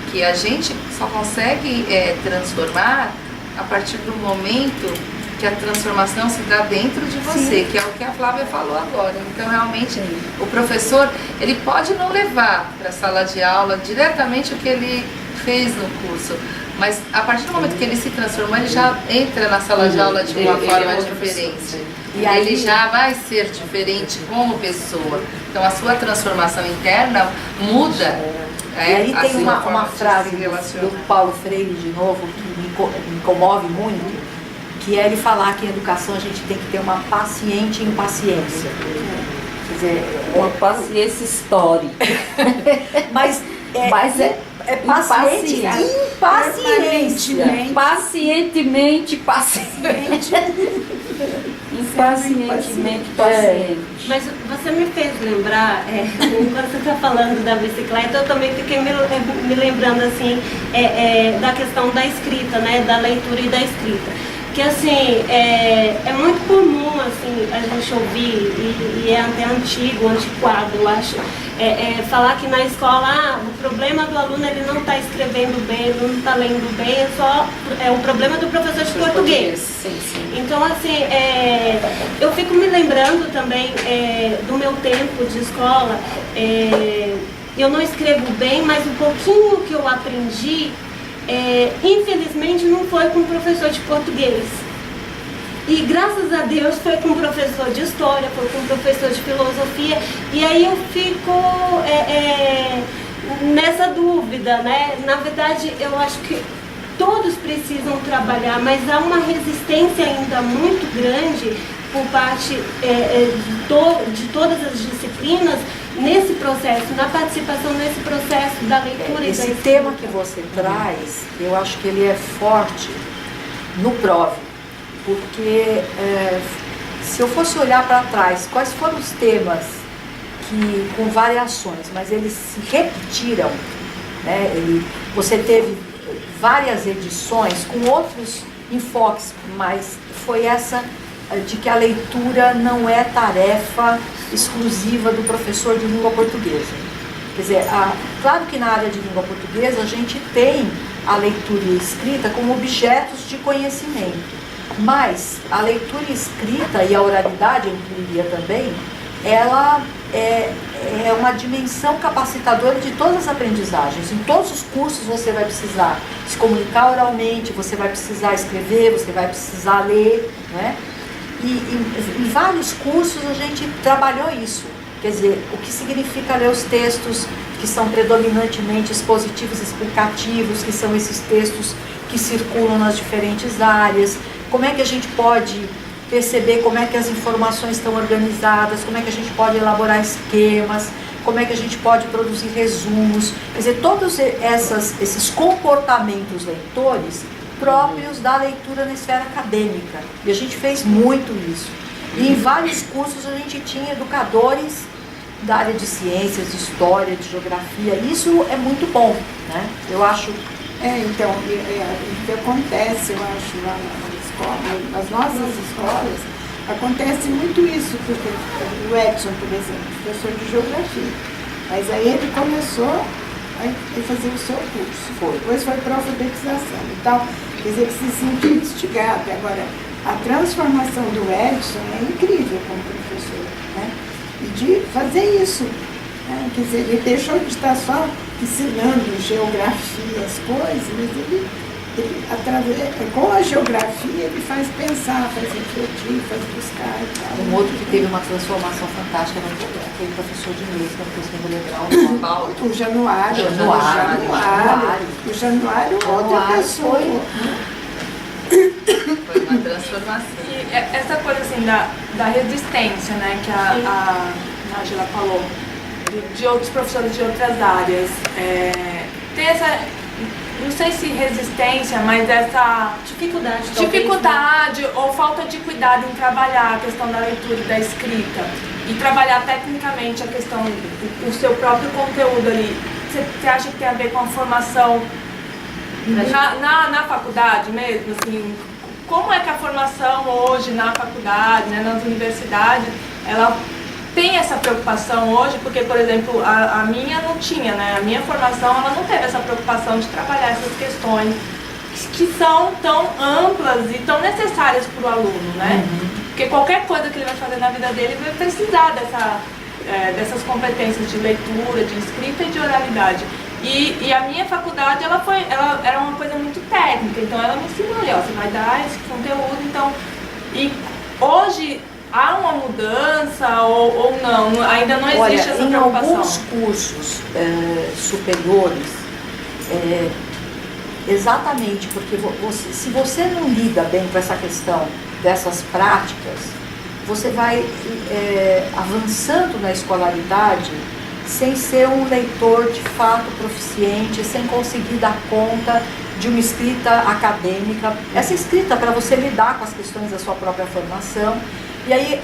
que a gente só consegue transformar a partir do momento que a transformação se dá dentro de você, que é o que a Flávia falou agora. Então, realmente, o professor, ele pode não levar para a sala de aula diretamente o que ele fez no curso, mas a partir do momento que ele se transformou, ele já entra na sala de aula de uma forma diferente. E aí ele já vai ser diferente como pessoa. Então, a sua transformação interna muda. E aí tem uma frase do Paulo Freire, de novo, que me comove muito, que é ele falar que em educação a gente tem que ter uma paciente impaciência. Quer dizer, uma paciência histórica. Mas é paciente impaciência. Pacientemente paciente. Mas você me fez lembrar, quando você está falando da bicicleta, eu também fiquei me lembrando assim, da questão da escrita, né, da leitura e da escrita. Que assim, é muito comum assim, a gente ouvir, e é até antiquado, eu acho, falar que na escola o problema do aluno ele não está escrevendo bem, ele não está lendo bem, é o problema do professor de português. Sim. Então assim, eu fico me lembrando também do meu tempo de escola, eu não escrevo bem, mas o pouquinho que eu aprendi, infelizmente não foi com professor de português. E graças a Deus foi com professor de história, foi com professor de filosofia. E aí eu fico nessa dúvida, né? Na verdade, eu acho que todos precisam trabalhar, mas há uma resistência ainda muito grande por parte de todas as disciplinas nesse processo, na participação nesse processo da leitura e da Esse escrita. tema que você traz, eu acho que ele é forte no PROV, porque se eu fosse olhar para trás, quais foram os temas que, com variações, mas eles se repetiram, né? Você teve várias edições com outros enfoques, mas foi essa de que a leitura não é tarefa exclusiva do professor de língua portuguesa. Quer dizer, claro que na área de língua portuguesa a gente tem a leitura e a escrita como objetos de conhecimento, mas a leitura e escrita e a oralidade, eu incluiria também, ela é uma dimensão capacitadora de todas as aprendizagens. Em todos os cursos você vai precisar se comunicar oralmente, você vai precisar escrever, você vai precisar ler, né? E em vários cursos a gente trabalhou isso, quer dizer, o que significa ler os textos que são predominantemente expositivos e explicativos, que são esses textos que circulam nas diferentes áreas, como é que a gente pode perceber como é que as informações estão organizadas, como é que a gente pode elaborar esquemas, como é que a gente pode produzir resumos, quer dizer, todos esses comportamentos leitores próprios da leitura na esfera acadêmica. E a gente fez muito isso. E em vários cursos a gente tinha educadores da área de ciências, de história, de geografia. Isso é muito bom, né? Eu acho. Então, o que acontece, eu acho, lá na escola, nas nossas escolas, acontece muito isso, porque o Edson, por exemplo, professor de geografia, mas aí ele começou a fazer o seu curso, depois foi para a alfabetização e tal, quer dizer, ele se sentiu instigado. Agora, a transformação do Edson é incrível como professor, né? E de fazer isso, né? Quer dizer, ele deixou de estar só ensinando geografia, as coisas, mas ele com a geografia ele faz pensar, faz refletir, faz buscar e tal. Um outro que teve uma transformação fantástica foi o professor de inglês, que é um professor legal, o João Paulo. O Januário, outra pessoa. Foi uma transformação. E essa coisa assim da resistência, né, que a Nájila falou, de outros professores de outras áreas, tem essa, não sei se resistência, mas essa dificuldade ou falta de cuidado em trabalhar a questão da leitura e da escrita e trabalhar tecnicamente a questão do seu próprio conteúdo ali. Você acha que tem a ver com a formação na faculdade mesmo, assim, como é que a formação hoje na faculdade, né, nas universidades, ela tem essa preocupação hoje? Porque, por exemplo, a minha não tinha, né, a minha formação, ela não teve essa preocupação de trabalhar essas questões que são tão amplas e tão necessárias para o aluno, né? Porque qualquer coisa que ele vai fazer na vida dele vai precisar dessas competências de leitura, de escrita e de oralidade. E a minha faculdade, ela era uma coisa muito técnica, então ela me ensinou ali, ó, você vai dar esse conteúdo, então... E hoje há uma mudança ou não? Ainda não existe essa preocupação? Em alguns cursos superiores, exatamente porque se você não lida bem com essa questão dessas práticas, você vai avançando na escolaridade sem ser um leitor de fato proficiente, sem conseguir dar conta de uma escrita acadêmica, essa escrita para você lidar com as questões da sua própria formação. E aí,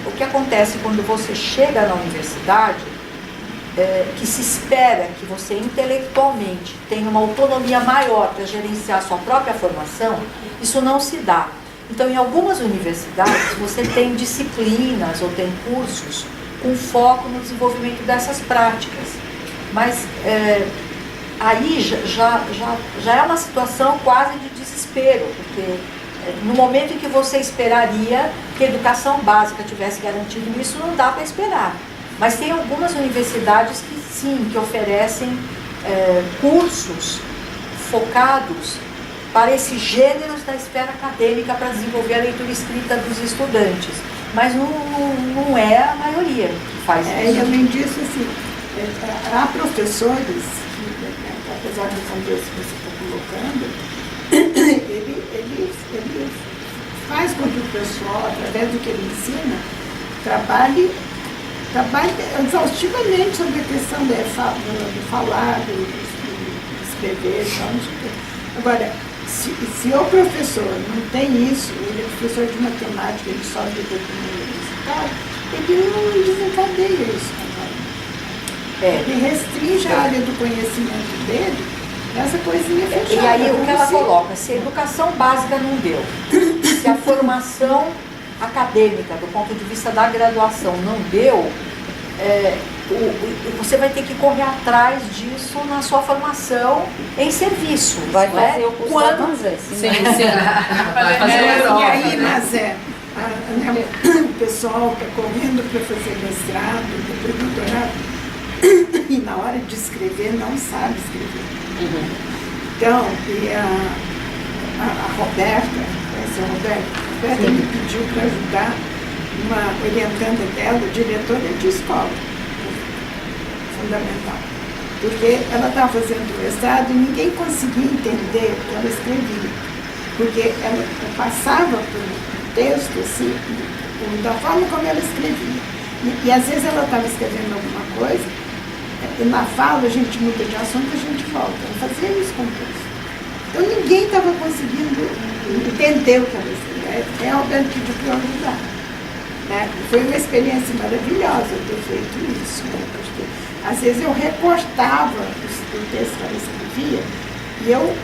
o que acontece quando você chega na universidade, que se espera que você intelectualmente tenha uma autonomia maior para gerenciar a sua própria formação, isso não se dá. Então, em algumas universidades, você tem disciplinas ou tem cursos com foco no desenvolvimento dessas práticas. Mas aí já é uma situação quase de desespero, porque no momento em que você esperaria que a educação básica tivesse garantido isso, não dá para esperar. Mas tem algumas universidades que sim, que oferecem cursos focados para esses gêneros da esfera acadêmica para desenvolver a leitura escrita dos estudantes. Mas não é a maioria que faz isso. E além disso, assim, há professores que, apesar do contexto que você está colocando, ele faz com que o pessoal, através do que ele ensina, trabalhe exaustivamente sobre a questão do falar, do escrever, Agora, se o professor não tem isso, ele é professor de matemática, ele só lida com universitário, ele não desencadeia isso também. Ele restringe a área do conhecimento dele, essa coisinha fechada. E aí o que ela coloca, se a educação básica não deu, se a formação acadêmica, do ponto de vista da graduação, não deu, você vai ter que correr atrás disso na sua formação em serviço. Vai fazer o curso da Mazé. Sim. Vai fazer E aí, Mazé, o pessoal está correndo para fazer mestrado, depois doutorado, e na hora de escrever não sabe escrever. Então, e a Roberta, conhece a Roberta? A Roberta me pediu para ajudar uma orientanda dela, diretora de escola fundamental, porque ela estava fazendo mestrado e ninguém conseguia entender o que ela escrevia, porque ela passava por um texto assim, da forma como ela escrevia, e às vezes ela estava escrevendo alguma coisa e na fala a gente muda de assunto, a gente volta. Ela fazia isso com o texto. Então ninguém estava conseguindo entender o que ela escrevia. A Roberta pediu para eu ajudar. né? Foi uma experiência maravilhosa ter feito isso, né? Porque às vezes eu recortava o texto que ela escrevia e eu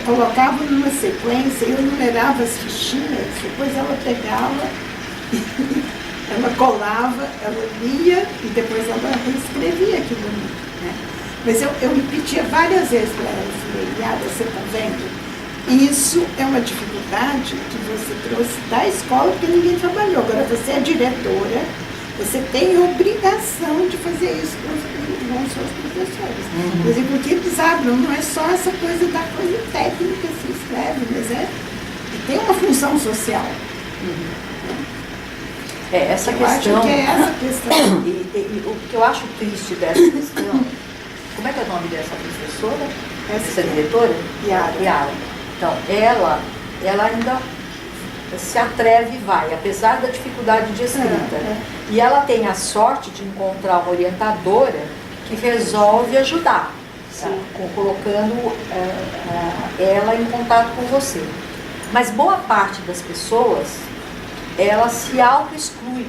colocava numa sequência, eu numerava as fichinhas, depois ela pegava, ela colava, ela lia e depois ela reescrevia aquilo ali, né? Mas eu repetia várias vezes para ela, Yara, você está vendo? Isso é uma dificuldade que você trouxe da escola, porque ninguém trabalhou. Agora você é diretora, você tem obrigação de fazer isso com os seus professores. Por exemplo, o que eles abrem não é só essa coisa da coisa técnica que se escreve, mas tem uma função social. Essa eu questão. Acho que é essa questão. O que eu acho triste dessa questão, como é que é o nome dessa professora? Essa diretora? Yara. Então, ela ainda se atreve e vai, apesar da dificuldade de escrita. E ela tem a sorte de encontrar uma orientadora que resolve ajudar, tá? Colocando ela em contato com você. Mas boa parte das pessoas, ela se auto-exclui.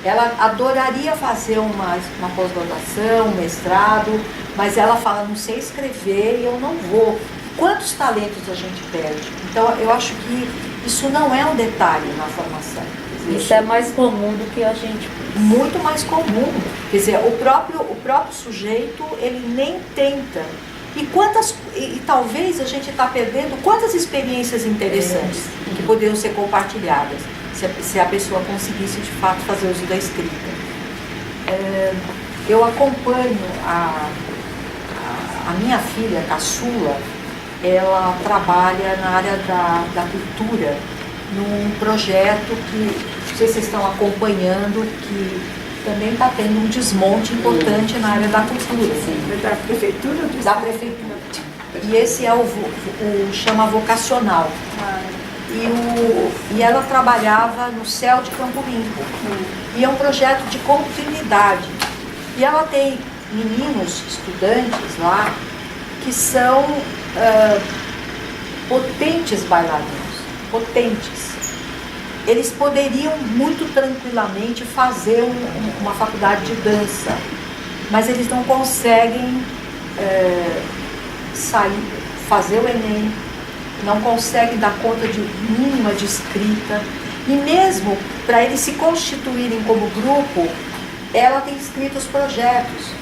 Ela adoraria fazer uma pós-graduação, um mestrado, mas ela fala, não sei escrever e eu não vou. Quantos talentos a gente perde? Então, eu acho que isso não é um detalhe na formação. Isso é mais comum do que a gente pensa. Muito mais comum. Quer dizer, o próprio sujeito, ele nem tenta. E talvez a gente está perdendo quantas experiências interessantes que poderiam ser compartilhadas se a pessoa conseguisse de fato fazer uso da escrita. Eu acompanho a minha filha, caçula, ela trabalha na área da cultura, num projeto que, não sei se vocês estão acompanhando, que também está tendo um desmonte importante na área da cultura. Da prefeitura? Da prefeitura. E esse é o chama vocacional. E ela trabalhava no Céu de Campo Limpo. E é um projeto de continuidade. E ela tem meninos, estudantes lá, que são potentes bailarinos, potentes. Eles poderiam muito tranquilamente fazer uma faculdade de dança, mas eles não conseguem fazer o Enem, não conseguem dar conta de mínima de escrita. E mesmo para eles se constituírem como grupo, ela tem escrito os projetos.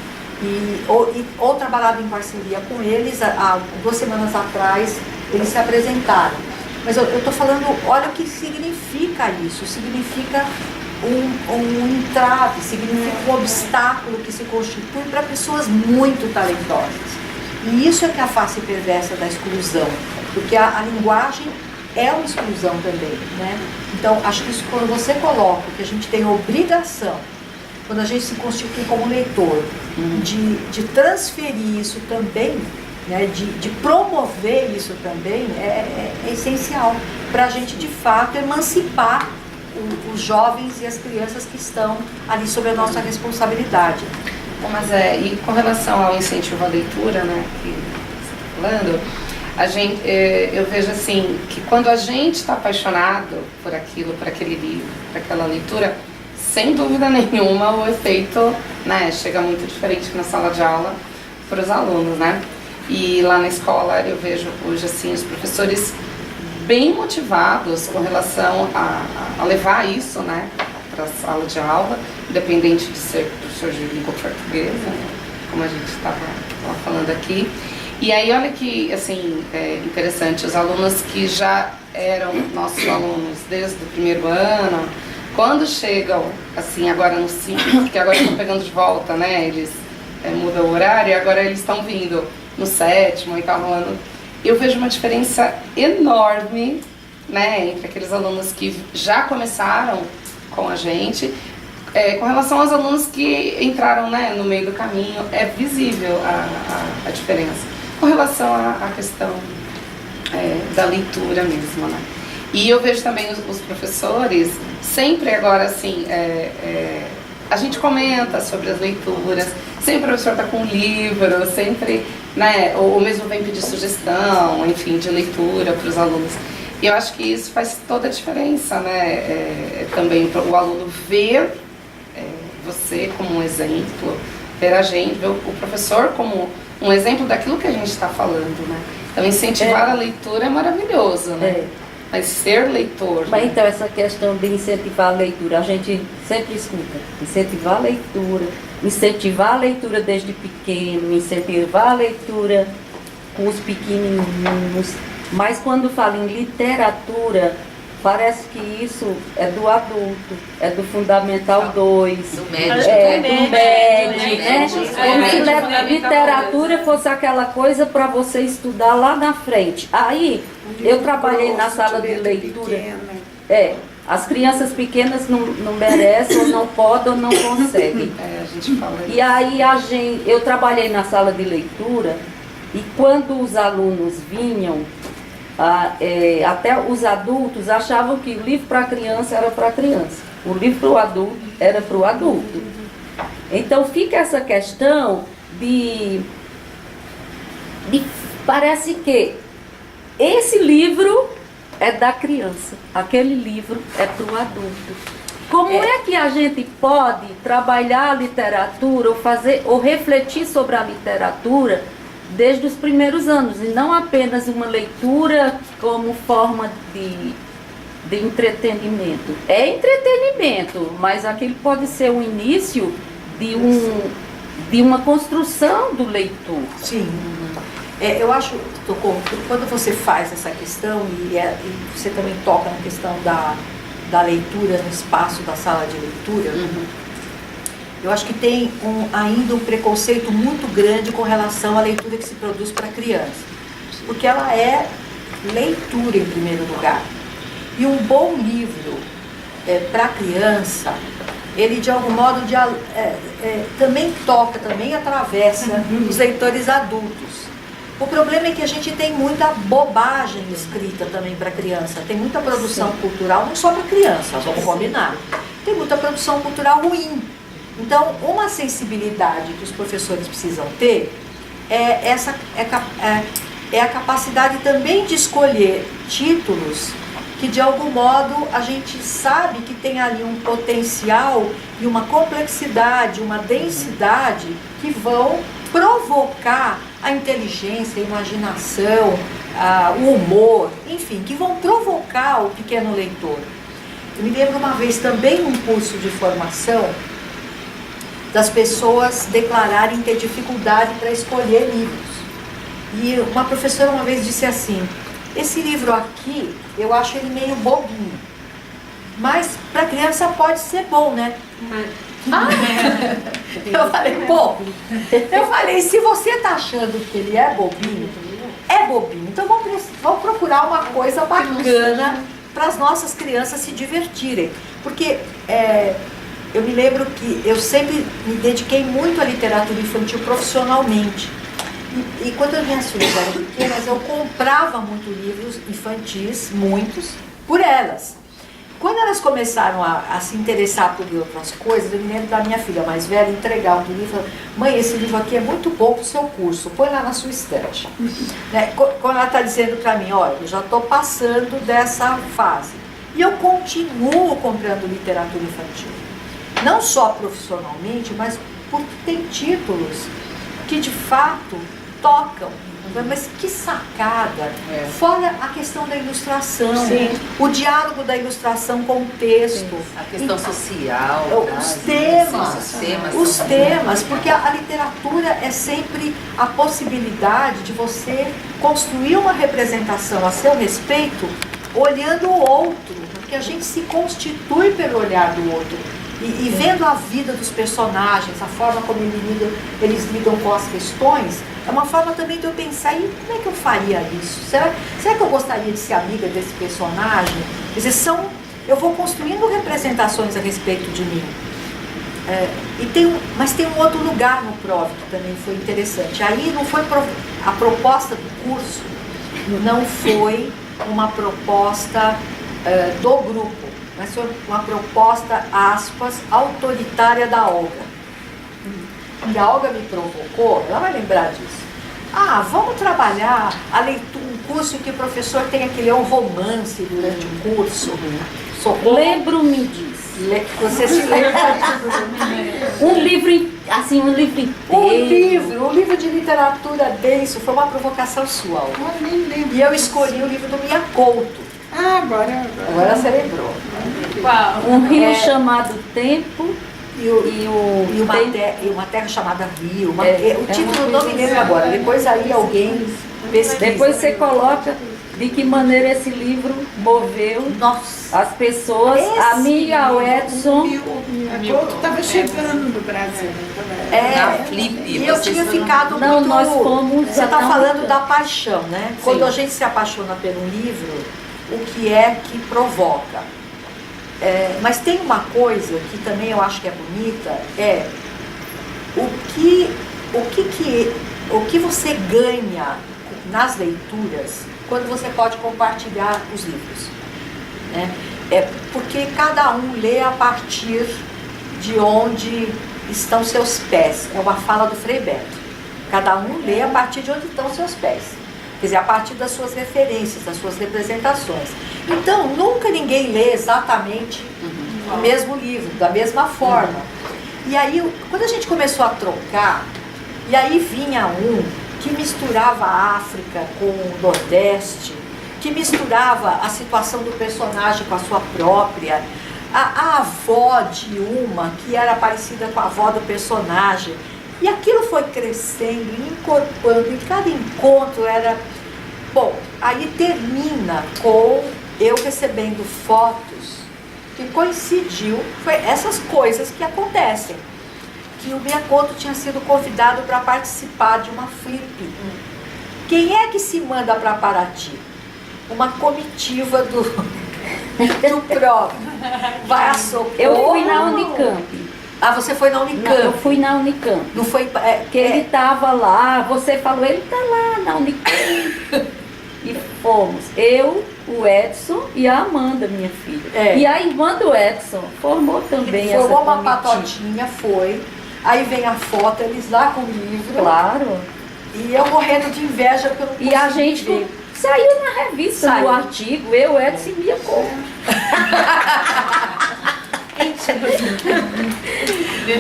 Ou trabalhado em parceria com eles. Há 2 semanas atrás eles se apresentaram. Mas eu estou falando, olha o que significa isso. Significa um entrave, significa um obstáculo que se constitui para pessoas muito talentosas. E isso é que é a face perversa da exclusão, porque a linguagem é uma exclusão também, né? Então, acho que isso, quando você coloca que a gente tem obrigação, quando a gente se constitui como leitor, de transferir isso também, né, de promover isso também, é essencial para a gente, de fato, emancipar os jovens e as crianças que estão ali sob a nossa responsabilidade. Mas e com relação ao incentivo à leitura, né, que você está falando, eu vejo assim, que quando a gente está apaixonado por aquilo, por aquele livro, por aquela leitura, sem dúvida nenhuma o efeito, né, chega muito diferente na sala de aula para os alunos, né? E lá na escola eu vejo hoje assim os professores bem motivados com relação a levar isso, né, para a sala de aula, independente de ser professor de língua portuguesa, né, como a gente estava falando aqui. E aí olha que assim é interessante, os alunos que já eram nossos alunos desde o primeiro ano, quando chegam, assim, agora no 5, porque agora estão pegando de volta, né, eles mudam o horário, e agora eles estão vindo no 7º, 8º ano, eu vejo uma diferença enorme, né, entre aqueles alunos que já começaram com a gente, com relação aos alunos que entraram, né, no meio do caminho, é visível a diferença, com relação à questão da leitura mesmo, né. E eu vejo também os professores, sempre agora assim, a gente comenta sobre as leituras, sempre o professor está com um livro, sempre, né, ou mesmo vem pedir sugestão, enfim, de leitura para os alunos. E eu acho que isso faz toda a diferença, né? Também o aluno ver você como um exemplo, ver a gente, ver o professor como um exemplo daquilo que a gente está falando, né? Então incentivar a leitura é maravilhoso, né? Mas ser leitor... Mas né? então essa questão de incentivar a leitura, a gente sempre escuta, incentivar a leitura desde pequeno, incentivar a leitura com os pequenininhos, mas quando fala em literatura, parece que isso é do adulto, é do Fundamental 2, Do médio. do MED, né? Como se literatura fosse aquela coisa para você estudar lá na frente. Aí, eu trabalhei na sala de leitura. As crianças pequenas não merecem, ou não podem, ou não conseguem. A gente fala isso. E aí eu trabalhei na sala de leitura, e quando os alunos vinham, até os adultos achavam que o livro para criança era para criança, o livro para o adulto era para o adulto. Então fica essa questão de parece que esse livro é da criança, aquele livro é para o adulto. Como é que a gente pode trabalhar a literatura ou refletir sobre a literatura desde os primeiros anos, e não apenas uma leitura como forma de entretenimento? É entretenimento, mas aquilo pode ser o início de uma construção do leitor. Sim. Eu acho, quando você faz essa questão, e você também toca na questão da leitura no espaço da sala de leitura, eu acho que tem ainda um preconceito muito grande com relação à leitura que se produz para criança. Porque ela é leitura em primeiro lugar. E um bom livro para criança, ele de algum modo também toca, também atravessa os leitores adultos. O problema é que a gente tem muita bobagem escrita também para criança. Tem muita produção cultural, não só para criança, vamos combinar. Tem muita produção cultural ruim. Então, uma sensibilidade que os professores precisam ter é a capacidade também de escolher títulos que, de algum modo, a gente sabe que tem ali um potencial e uma complexidade, uma densidade que vão provocar a inteligência, a imaginação, o humor, enfim, que vão provocar o pequeno leitor. Eu me lembro uma vez também num curso de formação das pessoas declararem ter dificuldade para escolher livros. E uma professora uma vez disse assim: esse livro aqui, eu acho ele meio bobinho, mas para criança pode ser bom, né? Eu falei, se você está achando que ele é bobinho, então vamos procurar uma coisa bacana para as nossas crianças se divertirem. Porque eu me lembro que eu sempre me dediquei muito à literatura infantil profissionalmente. E quando as minhas filhas eram pequenas, eu comprava muito livros infantis, muitos, por elas. Quando elas começaram a se interessar por outras coisas, eu me lembro da minha filha mais velha entregar um livro e falar: mãe, esse livro aqui é muito bom para o seu curso, põe lá na sua estante. Né? Quando ela está dizendo para mim: olha, eu já estou passando dessa fase. E eu continuo comprando literatura infantil. Não só profissionalmente, mas porque tem títulos que de fato tocam. Mas que sacada! Fora a questão da ilustração, o diálogo da ilustração com o texto. A questão social. Os temas, porque a literatura é sempre a possibilidade de você construir uma representação a seu respeito olhando o outro, porque a gente se constitui pelo olhar do outro. E vendo a vida dos personagens, a forma como eles lidam com as questões, é uma forma também de eu pensar: e como é que eu faria isso? Será que eu gostaria de ser amiga desse personagem? Quer dizer, eu vou construindo representações a respeito de mim. Mas tem um outro lugar no PROV que também foi interessante. Aí não foi a proposta do curso, não foi uma proposta do grupo, mas foi uma proposta, aspas, autoritária da Olga. E a Olga me provocou, ela vai lembrar disso. Vamos trabalhar um curso em que o professor tem aquele romance durante o curso. Socorro. Lembro-me disso. Você se lembra? Um livro, assim, um livro inteiro. Um livro de literatura denso, foi uma provocação sua. Eu nem lembro. E eu escolhi o livro do Mia Couto. Ah, Agora você lembrou. Qual? Um rio chamado Tempo E uma terra chamada Rio. O título eu não me lembro agora. Depois aí alguém pesquisa. Depois você coloca de que maneira esse livro moveu as pessoas, a mim e ao Edson. A Couto estava chegando no Brasil também. Na Flip. E eu tinha ficado Não, muito... nós fomos Você está até um falando tempo. da paixão, né? Sim. Quando a gente se apaixona por um livro, o que é que provoca? Mas tem uma coisa que também eu acho que é bonita, o que você ganha nas leituras quando você pode compartilhar os livros, né? Porque cada um lê a partir de onde estão seus pés. É uma fala do Frei Beto. Cada um lê a partir de onde estão seus pés. Quer dizer, a partir das suas referências, das suas representações. Então, nunca ninguém lê exatamente o mesmo livro, da mesma forma. E aí, quando a gente começou a trocar, e aí vinha um que misturava a África com o Nordeste, que misturava a situação do personagem com a sua própria, a avó de uma que era parecida com a avó do personagem. E aquilo foi crescendo, incorporando, e cada encontro era... Bom, aí termina com eu recebendo fotos que coincidiu, foi essas coisas que acontecem. Que o Mia Couto tinha sido convidado para participar de uma flip. Quem é que se manda para Paraty? Uma comitiva do próprio. Vai a Socorro. Eu fui na Unicamp. Ah, você foi na Unicamp? Não, eu fui na Unicamp. Não foi... Porque ele estava lá, você falou, ele está lá na Unicamp. E fomos, eu, o Edson e a Amanda, minha filha. E a irmã do Edson formou também essa formou uma comitiva. patotinha, foi. Aí vem a foto, eles lá com o livro. Claro. E eu morrendo de inveja porque eu não consegui E a gente ver. saiu na revista, Saiu. no artigo, eu, Edson e Mia Couto.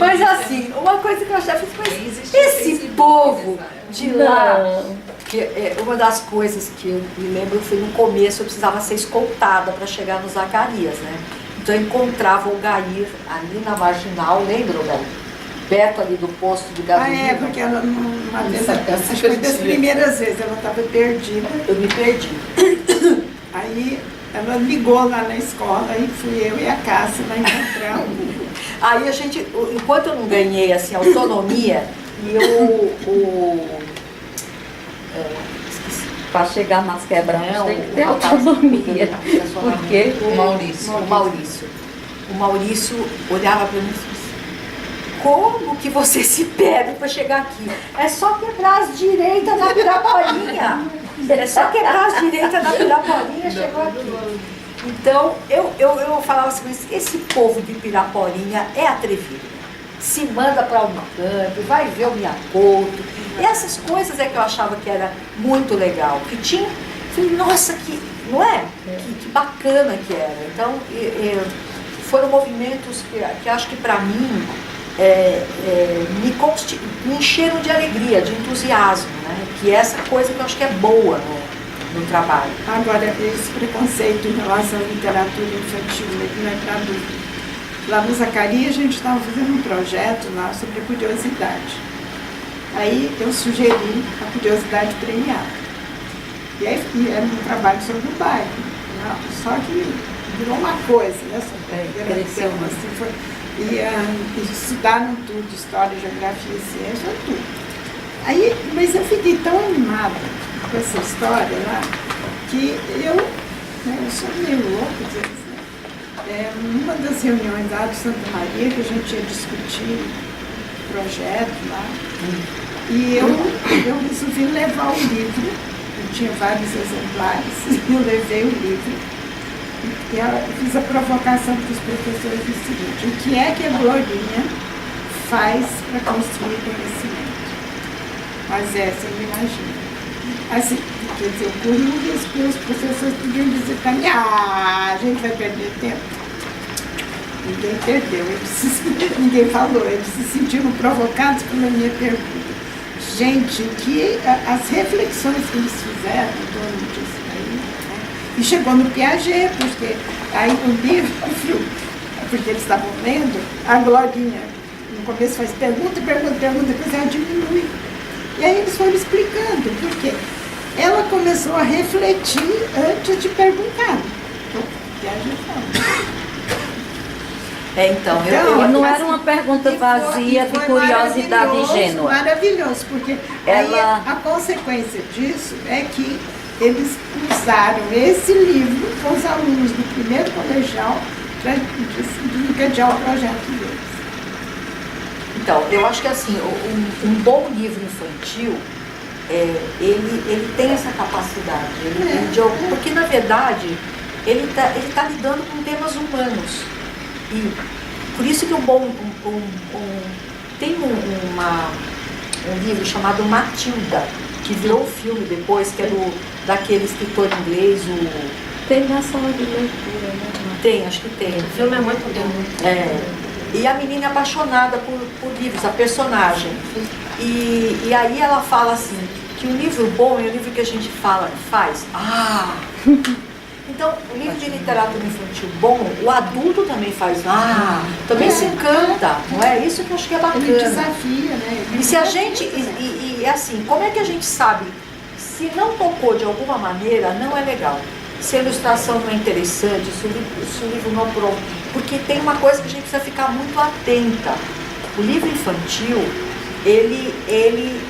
Mas assim, uma coisa que eu achava, mas esse povo de lá, Não. que uma das coisas que eu me lembro foi no começo, eu precisava ser escoltada para chegar no Zacarias, né? Então eu encontrava o Gair ali na Marginal, lembra, Gair? Perto ali do posto de gasolina. Porque ela uma vez, acho que foi das primeiras vezes, ela estava perdida. Eu me perdi. Aí ela ligou lá na escola, aí fui eu e a Cássia lá encontrar Aí a gente, enquanto eu não ganhei assim, autonomia, e Para chegar nas quebradas Não, tem que ter o rapaz autonomia. do Porque o Maurício olhava para mim e disse, como que você se perde para chegar aqui? É só quebrar as direitas na Piraporinha. É só quebrar as direitas na Piraporinha, chegou aqui. Então, eu falava assim, mas esse povo de Piraporinha é atrevido. Se manda para o Unicamp, vai ver o Mia Couto. E essas coisas é que eu achava que era muito legal. Que tinha, falei, nossa, não é? Que bacana que era. Então, foram movimentos que acho que para mim me encheram de alegria, de entusiasmo, né? Que é essa coisa que eu acho que é boa no trabalho. Agora, esse preconceito em relação à literatura infantil, não é para adulto. Lá no Zacarias, a gente estava fazendo um projeto lá sobre a curiosidade. Aí eu sugeri a curiosidade premiada. E aí era um trabalho sobre o bairro. Só que virou uma coisa, né? Cresceu. Assim, foi, e estudaram tudo, história, geografia, ciência, tudo. Aí, mas eu fiquei tão animada com essa história lá, que eu sou meio louca, às vezes, né? Numa das reuniões lá de Santa Maria, que a gente ia discutir o projeto lá, e eu resolvi levar o livro, eu tinha vários exemplares, eu levei o livro, e eu fiz a provocação para os professores do seguinte: o que é que a Glorinha faz para construir conhecimento? Mas essa eu imagino. Assim, quer dizer, corria o risco que os professores podiam dizer para mim, a gente vai perder tempo. Ninguém perdeu, ninguém falou, eles se sentiram provocados pela minha pergunta. Gente, as reflexões que eles fizeram em torno disso aí, né? E chegou no Piaget, porque aí o livro, porque eles estavam lendo, a Glorinha no começo faz pergunta, depois ela diminui. E aí eles foram explicando, porque ela começou a refletir antes de perguntar. Então, Piaget fala. Então, E não era uma pergunta vazia de curiosidade ingênua. Maravilhoso, porque aí a consequência disso é que eles usaram esse livro com os alunos do primeiro colegial para encadear o projeto deles. Então, eu acho que assim, um bom livro infantil, ele tem essa capacidade. Porque, na verdade, ele tá lidando com temas humanos. E por isso que tem um livro chamado Matilda, que virou filme depois, que é daquele escritor inglês, Tem na sala de leitura, né? Tem, acho que tem. O filme é muito bom. E a menina é apaixonada por livros, a personagem. E aí ela fala assim, que o livro bom é o livro que a gente faz. Então, o livro de literatura infantil bom, o adulto também faz, também se encanta, não é? Isso que eu acho que é bacana. Ele desafia, né? E se a gente, e assim, como é que a gente sabe, se não tocou de alguma maneira, não é legal. Se a ilustração não é interessante, se o livro não pronto, porque tem uma coisa que a gente precisa ficar muito atenta. O livro infantil, ele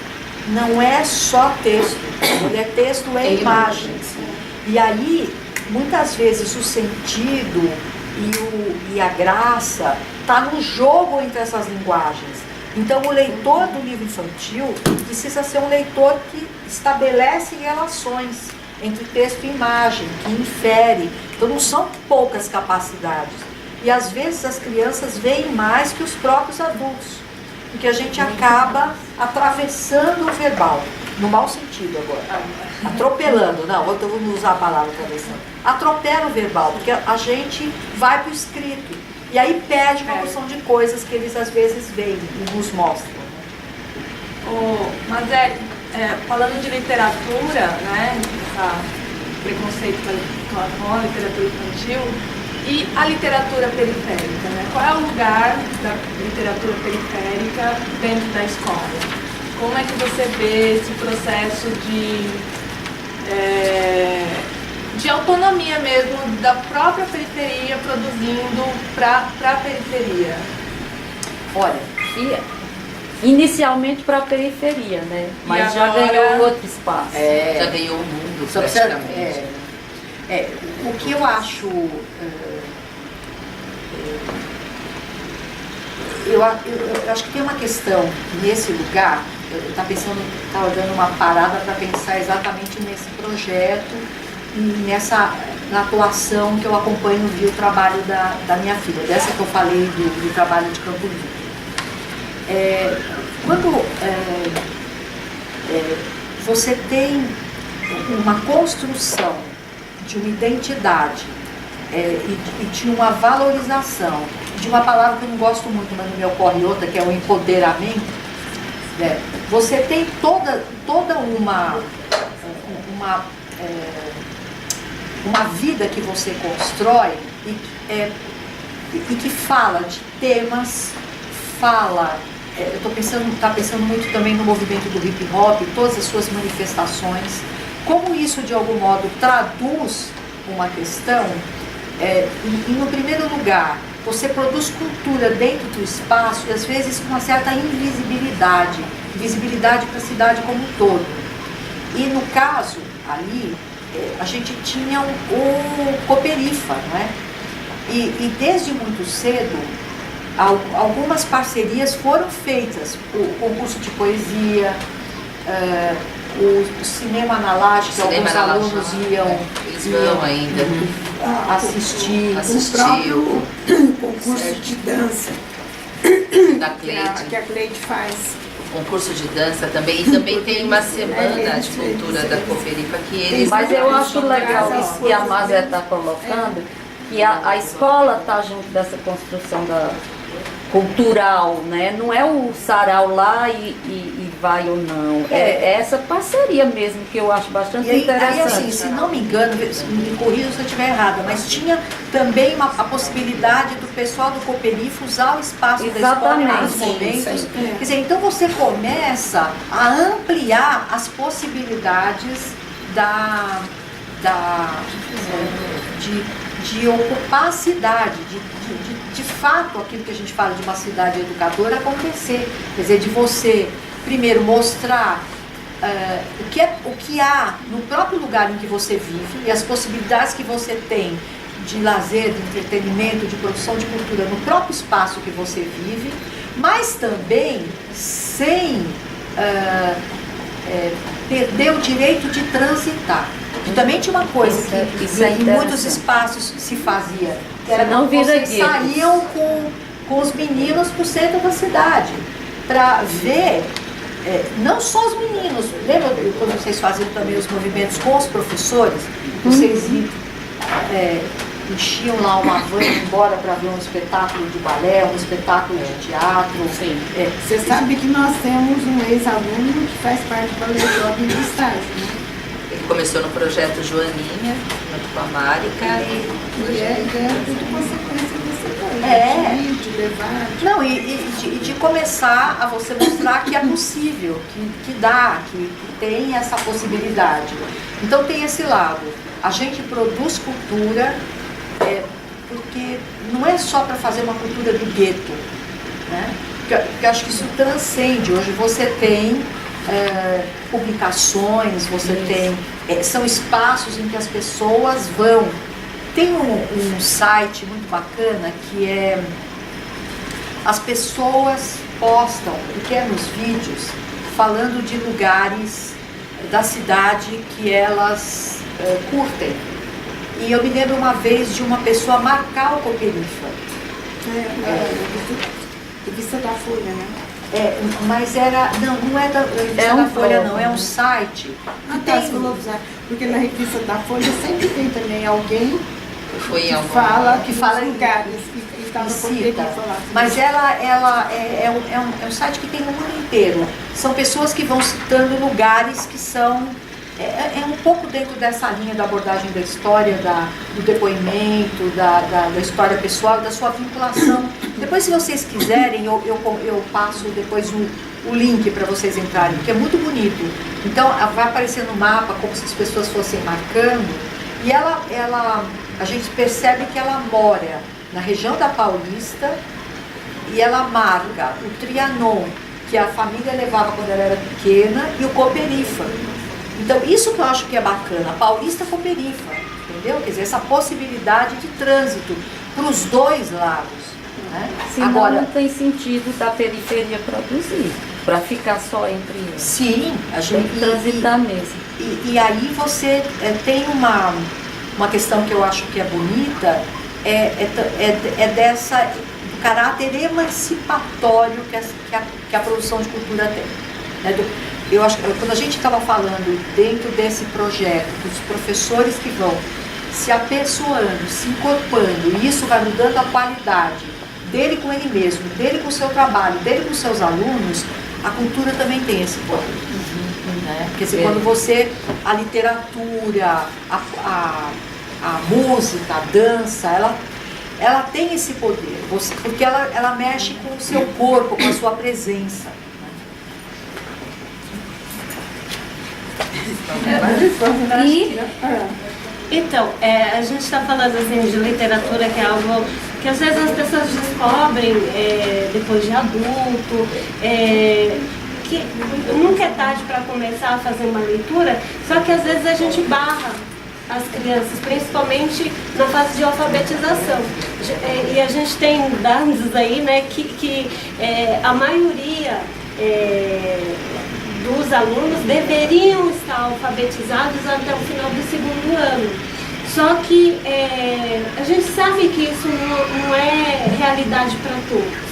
não é só texto, ele é texto e imagens. E aí, muitas vezes o sentido e a graça está no jogo entre essas linguagens. Então o leitor do livro infantil precisa ser um leitor que estabelece relações entre texto e imagem, que infere. Então não são poucas capacidades. E às vezes as crianças veem mais que os próprios adultos, porque a gente acaba atravessando o verbal, no mau sentido agora. Atropelando, não, eu vou usar a palavra atravessando. Atropela o verbal, porque a gente vai para o escrito. E aí perde uma porção de coisas que eles às vezes veem e nos mostram. Mas falando de literatura, né, esse preconceito com a literatura infantil e a literatura periférica, né? Qual é o lugar da literatura periférica dentro da escola? Como é que você vê esse processo de autonomia mesmo da própria periferia produzindo para a periferia? Olha, inicialmente para a periferia, né? Mas já ganhou outro espaço. Já ganhou o mundo, praticamente. O que eu acho... Eu acho que tem uma questão nesse lugar. Eu estava dando uma parada para pensar exatamente nesse projeto e na atuação que eu acompanho via o trabalho da minha filha, dessa que eu falei do trabalho de Campo Limpo. Quando você tem uma construção de uma identidade e de uma valorização, de uma palavra que eu não gosto muito, mas não me ocorre outra, que é o empoderamento, você tem toda uma vida que você constrói e que fala de temas, eu estou pensando muito também no movimento do hip hop, todas as suas manifestações, como isso de algum modo traduz uma questão, e no primeiro lugar, você produz cultura dentro do espaço e às vezes com uma certa invisibilidade para a cidade como um todo. E no caso ali, a gente tinha o Cooperifa, não é? E desde muito cedo, algumas parcerias foram feitas, o concurso de poesia, o cinema na laje, que alguns alunos iam ainda assistir. O próprio concurso de dança da Cleide. que a Cleide faz. um curso de dança também, e também tem uma semana de cultura da Cooperifa que eles... Mas eu acho legal isso que a Mazé está colocando, que a escola está junto dessa construção cultural, né? Não é o sarau lá e vai ou não. É essa parceria mesmo que eu acho bastante interessante. Aí, assim, se não me engano, me corrija se eu estiver errada, mas tinha também a possibilidade do pessoal do Cooperifa usar o espaço da escola nos momentos. Quer dizer, então você começa a ampliar as possibilidades de ocupar a cidade, de fato, aquilo que a gente fala de uma cidade educadora acontecer. Quer dizer, de você, primeiro, mostrar o que há no próprio lugar em que você vive e as possibilidades que você tem de lazer, de entretenimento, de produção de cultura no próprio espaço que você vive, mas também sem perder o direito de transitar. E também tinha uma coisa que em muitos espaços se fazia, que era não vocês saíam com os meninos para o centro da cidade, para ver, não só os meninos, lembra quando vocês faziam também os movimentos com os professores? Vocês enchiam lá uma van e iam embora para ver um espetáculo de balé, um espetáculo de teatro. Você sabe que nós temos um ex-aluno que faz parte do Balé Jovem do estágio, né? Ele começou no projeto Joaninha, junto com a Márica. E é tudo consequência dessa coisa. De levar. Não, e de começar a você mostrar que é possível, que dá, que tem essa possibilidade. Então tem esse lado. A gente produz cultura porque não é só para fazer uma cultura do gueto, né? Porque eu acho que isso transcende. Hoje você tem publicações, você tem... são espaços em que as pessoas vão. Tem um site muito bacana que as pessoas postam pequenos vídeos falando de lugares da cidade que elas curtem. E eu me lembro uma vez de uma pessoa marcar o Cooperifa. Revista da Folha, né? Mas era... Não é da revista da Folha, não. É um site. Porque na revista da Folha sempre tem também alguém que fala em lugares. Que cita. Mas ela é um site que tem no mundo inteiro. São pessoas que vão citando lugares que são... É um pouco dentro dessa linha da abordagem da história, do depoimento, da história pessoal, da sua vinculação. Depois, se vocês quiserem, eu passo depois o link para vocês entrarem, porque é muito bonito. Então, vai aparecer no mapa como se as pessoas fossem marcando, e a gente percebe que ela mora na região da Paulista, e ela marca o Trianon, que a família levava quando ela era pequena, e o Cooperifa. Então, isso que eu acho que é bacana, Paulista Cooperifa, entendeu? Quer dizer, essa possibilidade de trânsito para os dois lados. Né? Senão agora, não tem sentido da periferia produzir, para ficar só entre eles. Sim, a gente tem que transitar mesmo. E aí você tem uma questão que eu acho que é bonita, do caráter emancipatório que a produção de cultura tem. Né? Eu acho que quando a gente estava falando dentro desse projeto, dos professores que vão se apessoando, se incorporando, e isso vai mudando a qualidade dele com ele mesmo, dele com o seu trabalho, dele com os seus alunos, a cultura também tem esse poder. Né? Quer dizer, quando a literatura, a música, a dança, ela tem esse poder, porque ela mexe com o seu corpo, com a sua presença. Então, a gente está falando assim de literatura, que é algo que às vezes as pessoas descobrem depois de adulto, que nunca é tarde para começar a fazer uma leitura, só que às vezes a gente barra as crianças, principalmente na fase de alfabetização. E a gente tem dados aí, né, que a maioria dos alunos deveriam estar alfabetizados até o final do segundo ano. Só que a gente sabe que isso não é realidade para todos.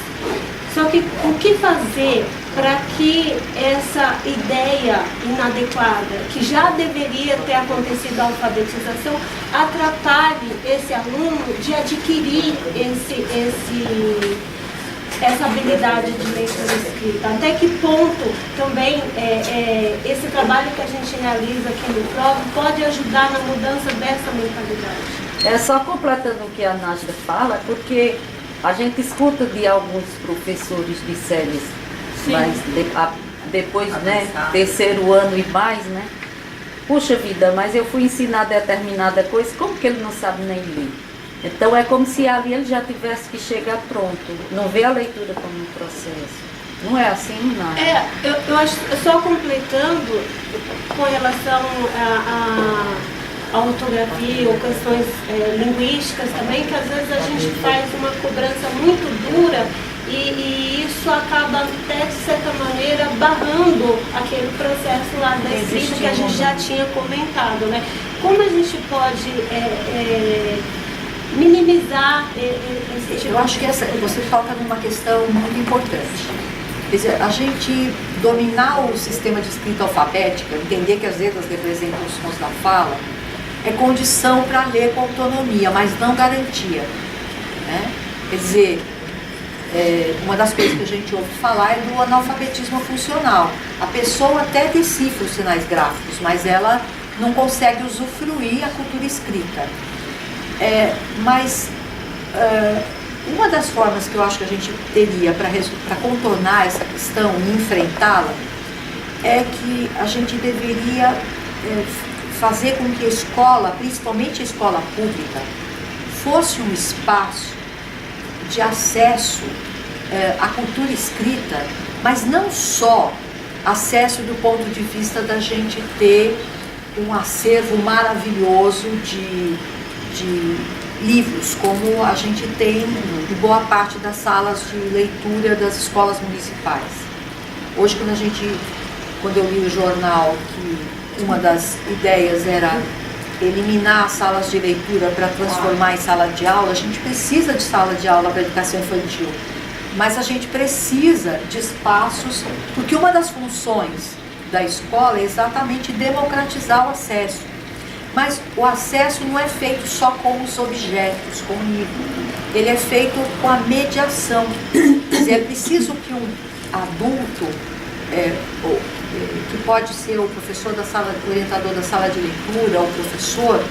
Só que o que fazer para que essa ideia inadequada, que já deveria ter acontecido a alfabetização, atrapalhe esse aluno de adquirir essa habilidade de leitura e escrita? Até que ponto também esse trabalho que a gente realiza aqui no PROV pode ajudar na mudança dessa mentalidade? É só completando o que a Nájila fala, porque a gente escuta de alguns professores de séries, mas depois, né, terceiro ano e mais, né? Puxa vida, mas eu fui ensinar determinada coisa, como que ele não sabe nem ler? Então é como se ali ele já tivesse que chegar pronto, não vê a leitura como um processo. Não é assim, não? Eu acho, só completando com relação a ortografia ou questões linguísticas também, que às vezes a gente faz uma cobrança muito dura e isso acaba até, de certa maneira, barrando aquele processo lá da escrita que a gente já tinha comentado, né? Como a gente pode minimizar esse tipo? Eu acho que você toca numa questão muito importante. Quer dizer, a gente dominar o sistema de escrita alfabética, entender que as letras representam os sons da fala, é condição para ler com autonomia, mas não garantia, né? Quer dizer, uma das coisas que a gente ouve falar é do analfabetismo funcional. A pessoa até decifra os sinais gráficos, mas ela não consegue usufruir a cultura escrita. Mas uma das formas que eu acho que a gente teria para contornar essa questão e enfrentá-la é que a gente deveria fazer com que a escola, principalmente a escola pública, fosse um espaço de acesso à cultura escrita, mas não só acesso do ponto de vista da gente ter um acervo maravilhoso de livros, como a gente tem em boa parte das salas de leitura das escolas municipais. Hoje, quando eu li o jornal, que uma das ideias era eliminar as salas de leitura para transformar em sala de aula, a gente precisa de sala de aula para educação infantil, mas a gente precisa de espaços, porque uma das funções da escola é exatamente democratizar o acesso. Mas o acesso não é feito só com os objetos, com o livro. Ele é feito com a mediação. Quer dizer, é preciso que um adulto, que pode ser o professor da sala, o orientador da sala de leitura, o professor,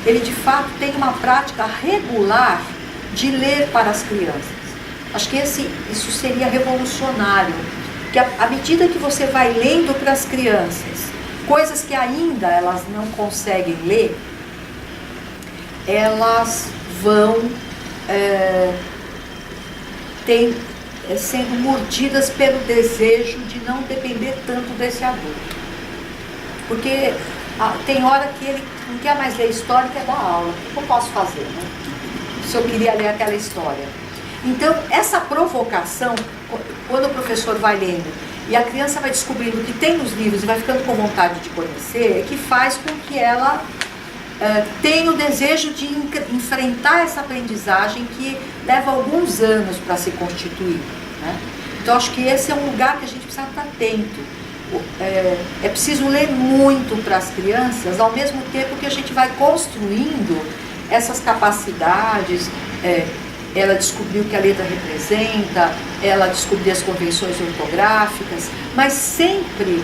ele de fato tem uma prática regular de ler para as crianças. Acho que isso seria revolucionário, porque à medida que você vai lendo para as crianças, coisas que ainda elas não conseguem ler, elas vão sendo mordidas pelo desejo de não depender tanto desse adulto. Porque tem hora que ele não quer mais ler história, quer dar aula. O que eu posso fazer, né? Se eu queria ler aquela história. Então, essa provocação, quando o professor vai lendo e a criança vai descobrindo o que tem nos livros e vai ficando com vontade de conhecer, é que faz com que ela tenha o desejo de enfrentar essa aprendizagem que leva alguns anos para se constituir, né? Então, acho que esse é um lugar que a gente precisa estar atento. É preciso ler muito para as crianças, ao mesmo tempo que a gente vai construindo essas capacidades. Ela descobriu o que a letra representa, ela descobriu as convenções ortográficas, mas sempre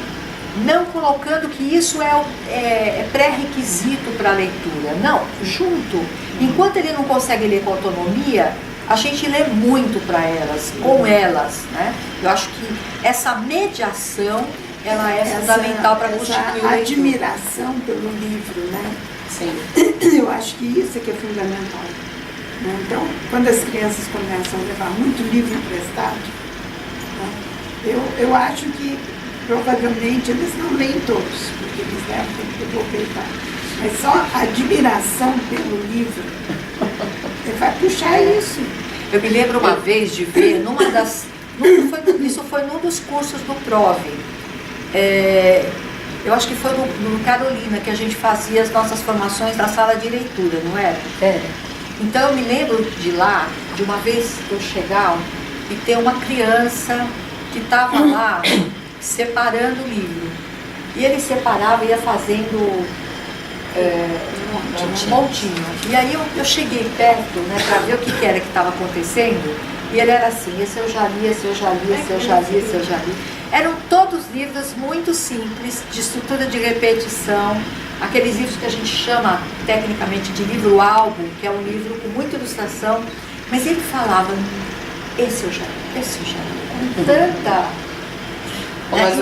não colocando que isso é pré-requisito para a leitura. Não, junto. Enquanto ele não consegue ler com autonomia, a gente lê muito para elas, com elas, né? Eu acho que essa mediação, ela é fundamental para constituir o leitor. Admiração pelo livro, né? Sim. Eu acho que isso é que é fundamental. Então, quando as crianças começam a levar muito livro emprestado, né, eu acho que provavelmente eles não leem todos, porque eles devem ter aproveitar. Mas só a admiração pelo livro vai puxar isso. Eu me lembro uma vez de ver isso foi num dos cursos do PROV. Eu acho que foi no Carolina que a gente fazia as nossas formações da sala de leitura, não era? Então eu me lembro de lá, de uma vez eu chegar e ter uma criança que estava lá separando o livro. E ele separava e ia fazendo um montinho. E aí eu cheguei perto, né, para ver o que era que estava acontecendo, e ele era assim, esse eu já li, esse eu já li, esse eu já li, esse eu já li. Eram todos livros muito simples, de estrutura de repetição, aqueles livros que a gente chama tecnicamente de livro-álbum, que é um livro com muita ilustração, mas ele falava, esse eu já li, esse eu já li, com tanta...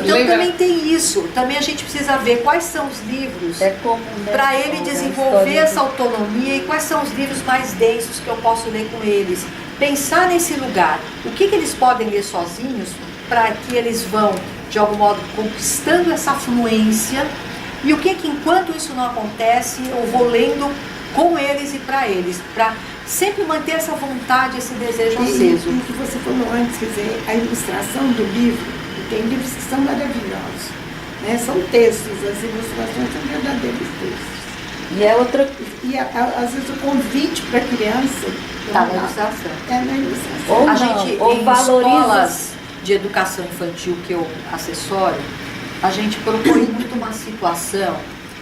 Então também tem isso, também a gente precisa ver quais são os livros para ele desenvolver essa autonomia e quais são os livros mais densos que eu posso ler com eles. Pensar nesse lugar, o que eles podem ler sozinhos para que eles vão, de algum modo, conquistando essa fluência e o que enquanto isso não acontece, eu vou lendo com eles e para eles, para sempre manter essa vontade, esse desejo aceso. E o que você falou antes, quer dizer, a ilustração do livro, tem livros que são maravilhosos, né? São textos, as ilustrações são verdadeiros textos. E é outra... E às vezes o convite para a criança... Está na ilustração. É na ilustração. Ou a não, gente, ou em valoriza... escolas de educação infantil que eu assessoro, a gente propõe muito uma situação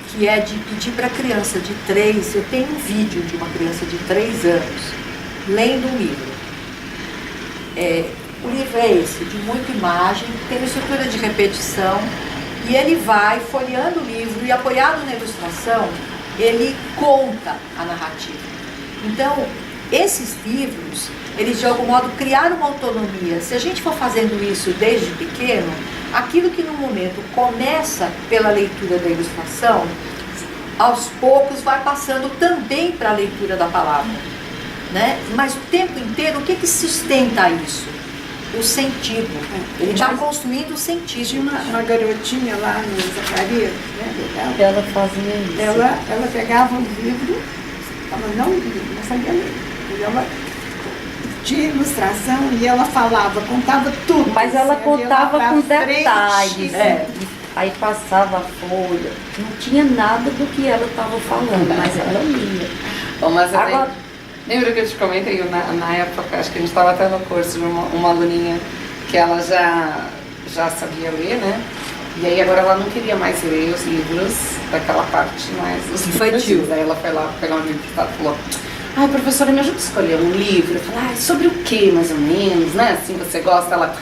que é de pedir para a criança de 3, eu tenho um vídeo de uma criança de 3 anos lendo um livro. O livro é esse, de muita imagem, tem uma estrutura de repetição, e ele vai folheando o livro e, apoiado na ilustração, ele conta a narrativa. Então, esses livros, eles de algum modo criaram uma autonomia. Se a gente for fazendo isso desde pequeno, aquilo que no momento começa pela leitura da ilustração, aos poucos vai passando também para a leitura da palavra, né? Mas o tempo inteiro, o que sustenta isso? O sentido. Ele está construindo o sentido. Tinha uma garotinha lá no Zacarias, né? Ela fazia isso. Ela pegava um livro, ela não sabia ler. Ela tinha ilustração e ela falava, contava tudo. Mas ela contava com detalhes. Frente, Aí passava a folha. Não tinha nada do que ela estava falando, mas ela lia. Bom, mas Agora, lembra que eu te comentei, na época, acho que a gente estava até no curso de uma aluninha que ela já sabia ler, né? E aí agora ela não queria mais ler os livros daquela parte mais infantil. Aí ela foi lá pegar um livro que falou, ai, professora, me ajuda a escolher um livro. Eu falei, sobre o que, mais ou menos, né? Assim, você gosta? Ela,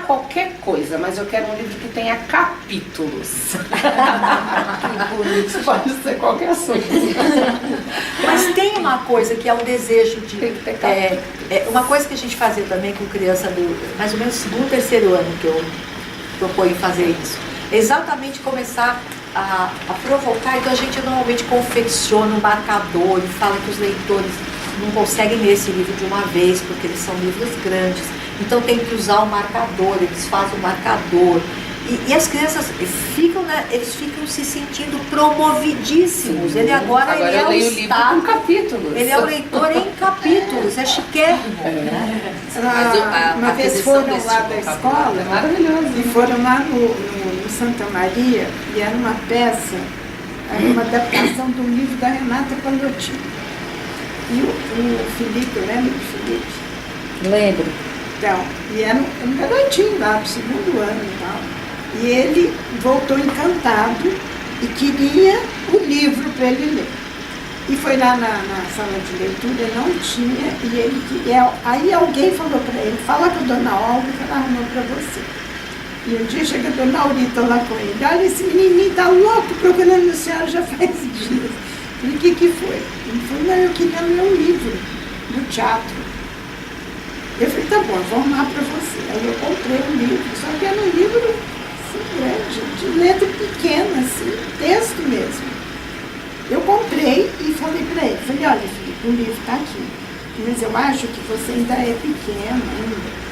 qualquer coisa, mas eu quero um livro que tenha capítulos. Que bonito. Pode ser qualquer assunto. Mas tem uma coisa que é o desejo de... Tem que ter capítulos. Uma coisa que a gente fazia também com criança do mais ou menos segundo, terceiro ano que eu proponho fazer isso. Exatamente começar a provocar. Então a gente normalmente confecciona um marcador e fala que os leitores não conseguem ler esse livro de uma vez porque eles são livros grandes, então tem que usar um marcador, eles fazem um marcador e as crianças ficam, né, eles ficam se sentindo promovidíssimos. Sim. Ele agora ele é o livro com capítulos. Ele é o leitor em capítulos, é chiquérrimo. Uma vez foram lá da escola, é maravilhoso. E foram lá no Santa Maria, e era uma peça, era uma adaptação do livro da Renata Pandotti. E o Felipe, lembra do Felipe? lembro. Então, e era um garotinho lá do segundo ano e tal. E ele voltou encantado e queria o livro para ele ler. E foi lá na sala de leitura, não tinha, e ele queria. Aí alguém falou para ele, fala com a dona Olga que ela arrumou para você. E um dia chega a dona Aurita lá com ele, olha, esse menininho tá louco procurando a senhora já faz dias. E o que foi? Ele falou, não, eu queria ler um livro do teatro. Eu falei, tá bom, eu vou arrumar para você. Aí eu comprei um livro, só que era um livro assim, grande, de letra pequena, assim, texto mesmo. Eu comprei e falei para ele, falei, olha, Felipe, o livro está aqui, mas eu acho que você ainda é pequeno ainda.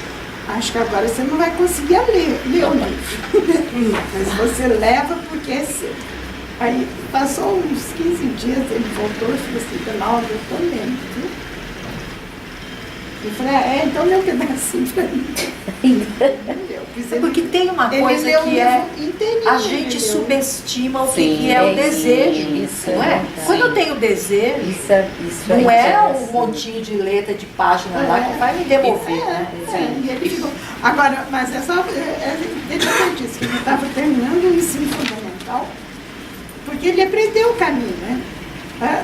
Acho que agora você não vai conseguir ler o livro. Mas você leva porque é seu. Aí passou uns 15 dias, ele voltou e falou assim, dona Olga, eu estou lendo, viu? Eu falei, então lê um pedacinho pra mim. Porque tem uma coisa que a gente subestima o que é o desejo, não é? Quando eu tenho desejo, não é um montinho de letra, de página lá que vai me devolver, né? Agora, mas é só, deixa eu dizer que ele estava terminando o ensino fundamental, porque ele aprendeu o caminho, né?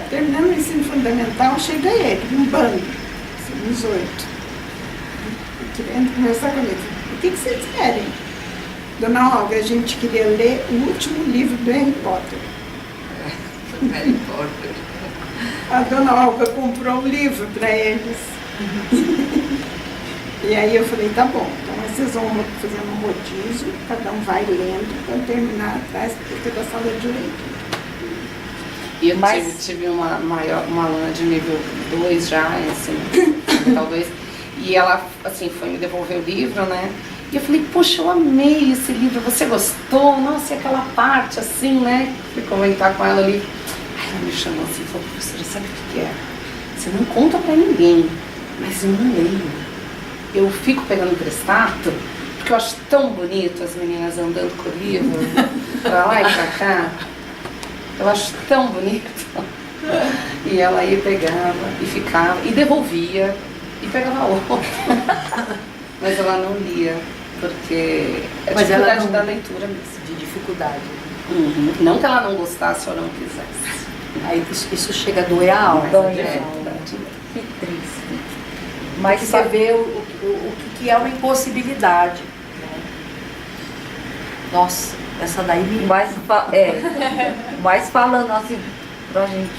Terminando o ensino fundamental, chega ele, um bando, assim, uns 8, querendo conversar comigo. O que vocês querem? Dona Olga, a gente queria ler o último livro do Harry Potter. Harry Potter. A Dona Olga comprou um livro para eles. E aí eu falei, tá bom, então vocês vão fazendo um rodízio, cada um vai lendo para terminar atrás da sala de leitura. E eu tive uma aluna de nível 2 já, assim, talvez, e ela, assim, foi me devolver o livro, né? E eu falei, poxa, eu amei esse livro, você gostou? Nossa, e aquela parte, assim, né? Fui comentar com ela ali. Aí ela me chamou assim e falou, professora, sabe o que é? Você não conta pra ninguém, mas eu não leio. Eu fico pegando emprestado, porque eu acho tão bonito as meninas andando com o livro, pra lá e pra cá. Eu acho tão bonito. E ela ia, pegava e ficava, e devolvia, e pegava outro. Mas ela não lia, porque é dificuldade da leitura mesmo. De dificuldade. Uhum. Não que ela não gostasse ou não quisesse. Aí isso chega a doer a alma. Dói a alma. Que triste. Mas você vê o que é uma impossibilidade. Né? Nossa, essa daí me... Mas falando assim, pra gente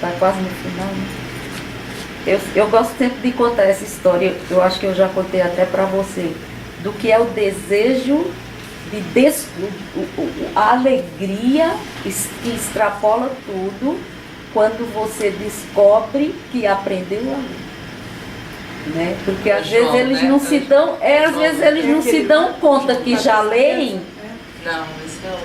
tá quase no final, né? Eu gosto sempre de contar essa história, eu acho que eu já contei até pra você, do que é o desejo de a alegria que extrapola tudo quando você descobre que aprendeu a ler. Né? Porque às vezes eles não se dão, às vezes eles não se dão conta que já leem.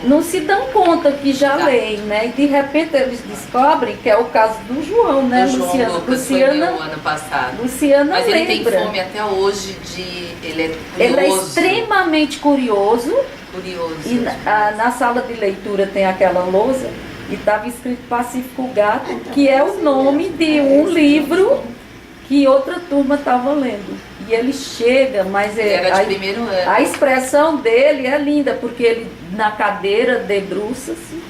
Não se dão conta que já leem, né? E de repente eles descobrem, que é o caso do João, né, Luciana? Luciana foi ano passado. Luciana mas lembra. Ele tem fome até hoje ele é curioso. Ele é extremamente curioso. E na sala de leitura tem aquela lousa e estava escrito Pacífico Gato, que é o nome de um livro que outra turma estava lendo. E ele chega, mas era de primeiro ano. A expressão dele é linda, porque ele na cadeira debruça-se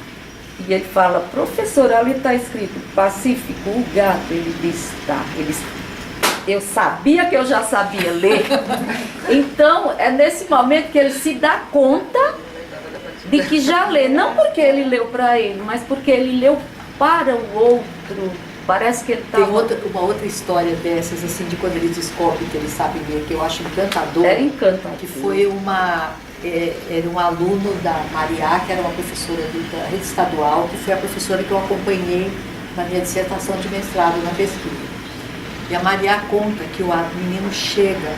e ele fala, professora, ali está escrito Pacífico, o gato. Ele diz, tá. Eu sabia que eu já sabia ler. Então, é nesse momento que ele se dá conta de que já lê. Não porque ele leu para ele, mas porque ele leu para o outro. Parece que ele tá... Tem uma outra história dessas, assim, de quando eles descobrem que eles sabem ler, que eu acho encantador. Era encantador. Que foi era um aluno da Mariá, que era uma professora da rede estadual, que foi a professora que eu acompanhei na minha dissertação de mestrado na pesquisa. E a Mariá conta que o menino chega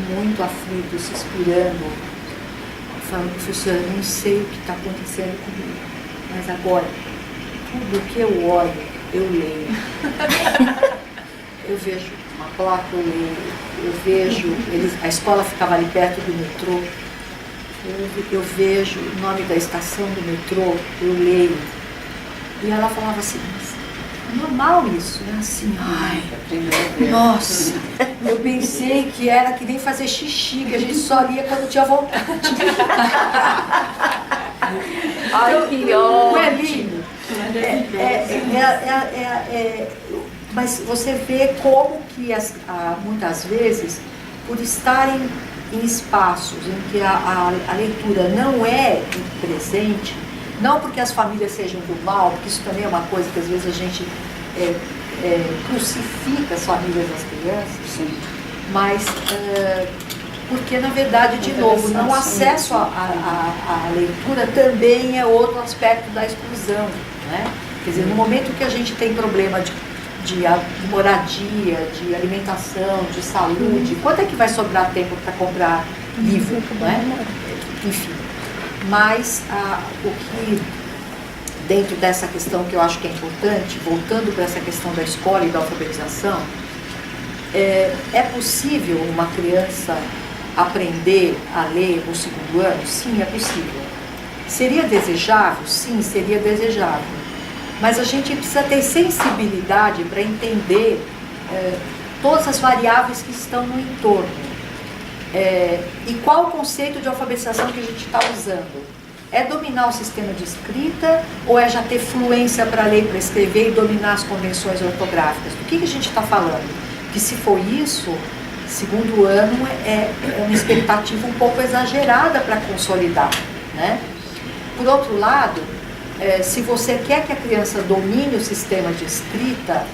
muito aflito, se inspirando, falando, professora, eu não sei o que está acontecendo comigo, mas agora, tudo que eu olho, eu leio. Eu vejo uma placa, eu leio. Eu vejo, a escola ficava ali perto do metrô. Eu vejo o nome da estação do metrô, eu leio. E ela falava assim, mas é normal isso, né? Assim, ai, nossa, eu pensei que era que nem fazer xixi, que a gente só lia quando tinha vontade. Ai, que ótimo! Mas você vê como que muitas vezes, por estarem em espaços em que a leitura não é presente, não porque as famílias sejam do mal, porque isso também é uma coisa que às vezes a gente crucifica as famílias das crianças, sim. Mas porque na verdade, de novo, não acesso à leitura também é outro aspecto da exclusão. Né? Quer dizer, no momento que a gente tem problema de moradia, de alimentação, de saúde, quanto é que vai sobrar tempo para comprar livro? Né? Enfim. Mas o que, dentro dessa questão que eu acho que é importante, voltando para essa questão da escola e da alfabetização, É possível uma criança aprender a ler no segundo ano? Sim, é possível. Seria desejável? Sim, seria desejável. Mas a gente precisa ter sensibilidade para entender todas as variáveis que estão no entorno. E qual o conceito de alfabetização que a gente está usando? É dominar o sistema de escrita ou é já ter fluência para ler, para escrever e dominar as convenções ortográficas? Do que a gente está falando? Que se for isso, segundo ano é uma expectativa um pouco exagerada para consolidar, né? Por outro lado, se você quer que a criança domine o sistema de escrita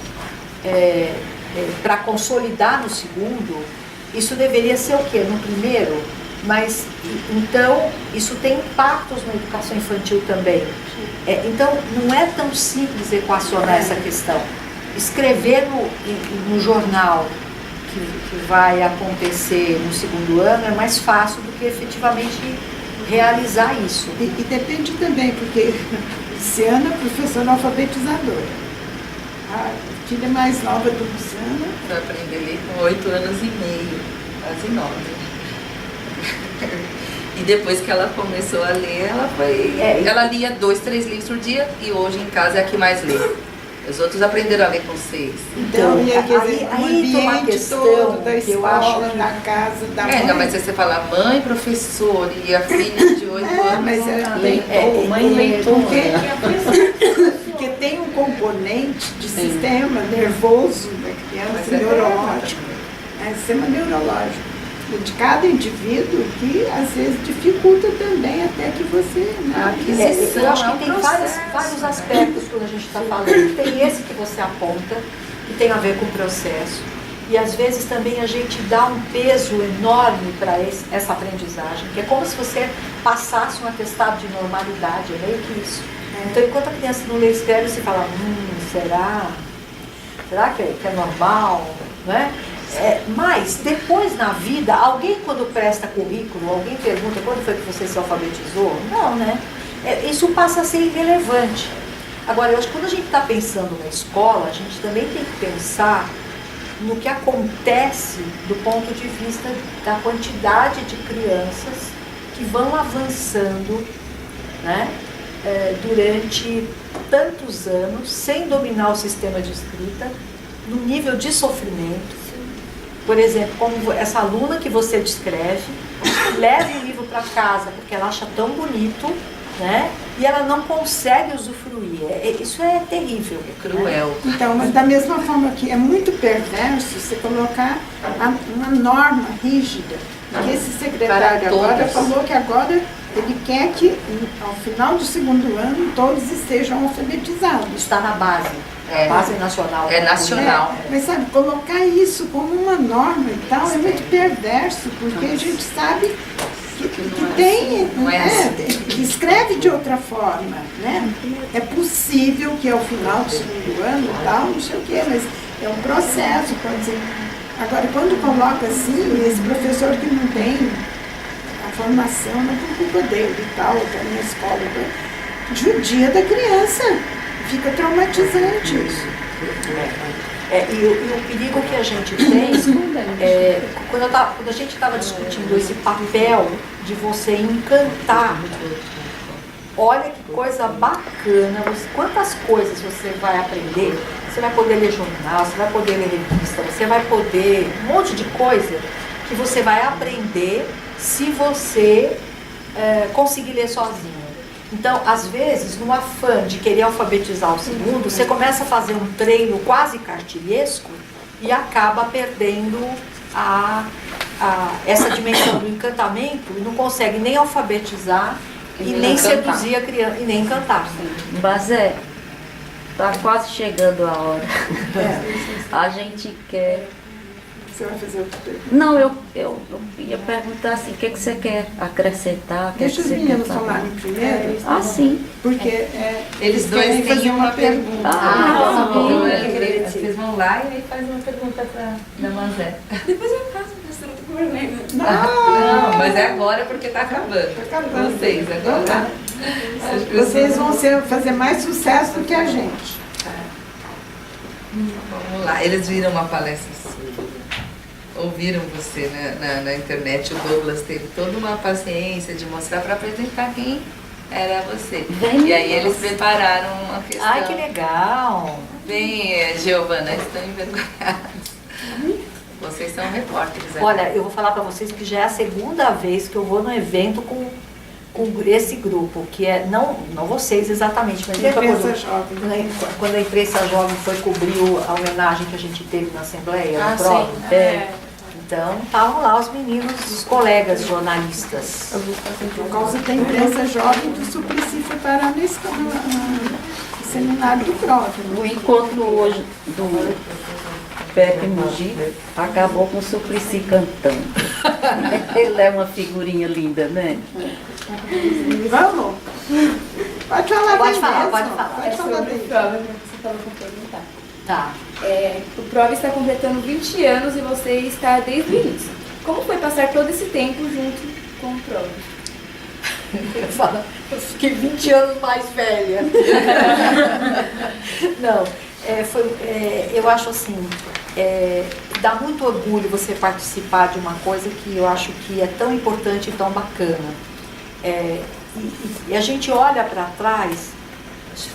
para consolidar no segundo, isso deveria ser o quê? No primeiro? Mas, então, isso tem impactos na educação infantil também. Então, não é tão simples equacionar essa questão. Escrever no jornal que vai acontecer no segundo ano é mais fácil do que efetivamente realizar isso. E depende também, porque Luciana é professora alfabetizadora. A filha mais nova do Luciana vai aprender a ler com 8 anos e meio, quase 9. E depois que ela começou a ler, ela lia 2, 3 livros por dia e hoje em casa é a que mais lê. Os outros aprenderam a ler com 6. Então, quer dizer, o ambiente todo da que eu acho escola, que... na casa da mãe. Não, mas se você fala mãe, professor e a filha de 8 anos... Mas mãe leitor. Porque tem um componente de sistema nervoso da criança, neurológico. Sistema neurológico de cada indivíduo que às vezes dificulta também até que você... eu acho que tem vários aspectos quando a gente está falando. Tem esse que você aponta, que tem a ver com o processo. E às vezes também a gente dá um peso enorme para essa aprendizagem, que é como se você passasse um atestado de normalidade, é meio que isso. Então, enquanto a criança não lê e escreve, você fala, será que é normal? Não é? Mas depois na vida, alguém quando presta currículo, alguém pergunta quando foi que você se alfabetizou? Não, né? Isso passa a ser irrelevante. Agora, eu acho que quando a gente está pensando na escola, a gente também tem que pensar no que acontece do ponto de vista da quantidade de crianças que vão avançando, né, durante tantos anos, sem dominar o sistema de escrita, no nível de sofrimento. Por exemplo, como essa aluna que você descreve, leva o livro para casa porque ela acha tão bonito, né? E ela não consegue usufruir. Isso é terrível. É cruel. Né? Então, mas da mesma forma que é muito perverso você colocar uma norma rígida. Que esse secretário agora falou que agora ele quer que ao final do segundo ano todos estejam alfabetizados. Está na base. A base nacional. É nacional. Mas sabe, colocar isso como uma norma e tal é muito perverso, porque a gente sabe que tem, que escreve de outra forma, né? É possível que ao final do segundo ano e tal, não sei o quê, mas é um processo, pode dizer. Agora, quando coloca assim, esse professor que não tem a formação, não é por culpa dele e tal, está na escola, judia da criança. Fica traumatizante isso. E o perigo que a gente tem, quando a gente estava discutindo esse papel de você encantar, olha que coisa bacana, quantas coisas você vai aprender, você vai poder ler jornal, você vai poder ler revista, você vai poder, um monte de coisa que você vai aprender se você conseguir ler sozinho. Então, às vezes, no afã de querer alfabetizar o segundo, você começa a fazer um treino quase cartilhesco e acaba perdendo essa dimensão do encantamento e não consegue nem alfabetizar e nem seduzir a criança e nem encantar. Mas tá quase chegando a hora. A gente quer... Você vai fazer outra pergunta? Não, eu ia perguntar assim, o que você quer acrescentar? Deixa os meninos falarem primeiro. Sim. Porque eles dois querem têm fazer uma pergunta. Vocês vão lá e faz uma pergunta para a Manzé. Depois eu faço uma questão do governo. Não, mas é agora porque está acabando. Tá acabando. Vocês agora. Vocês vão fazer mais sucesso do que a gente. Vamos lá, eles viram uma palestra sua. ouviram você na internet. O Douglas teve toda uma paciência de mostrar para apresentar quem era você. E aí eles prepararam uma questão. Ai, que legal! Bem, Giovana, estão envergonhados. Vocês são repórteres. Olha, eu vou falar para vocês que já é a segunda vez que eu vou no evento com esse grupo, que é, não vocês exatamente, mas quando a imprensa jovem foi cobrir a homenagem que a gente teve na Assembleia, no PROV. Então, estavam lá os meninos, os colegas jornalistas. Por causa da imprensa jovem, do Suplicy foi parar no seminário do PROV. O encontro hoje do Pepe Mogi acabou com o Suplicy cantando. Ele é uma figurinha linda, né? Vamos? Pode falar. Pode falar. É sobre o PROV, você falou com perguntar. Tá. O PROV está completando 20 anos e você está desde o início. Como foi passar todo esse tempo junto com o PROV? Eu fiquei 20 anos mais velha. Não, eu acho assim, dá muito orgulho você participar de uma coisa que eu acho que é tão importante e tão bacana. E a gente olha para trás,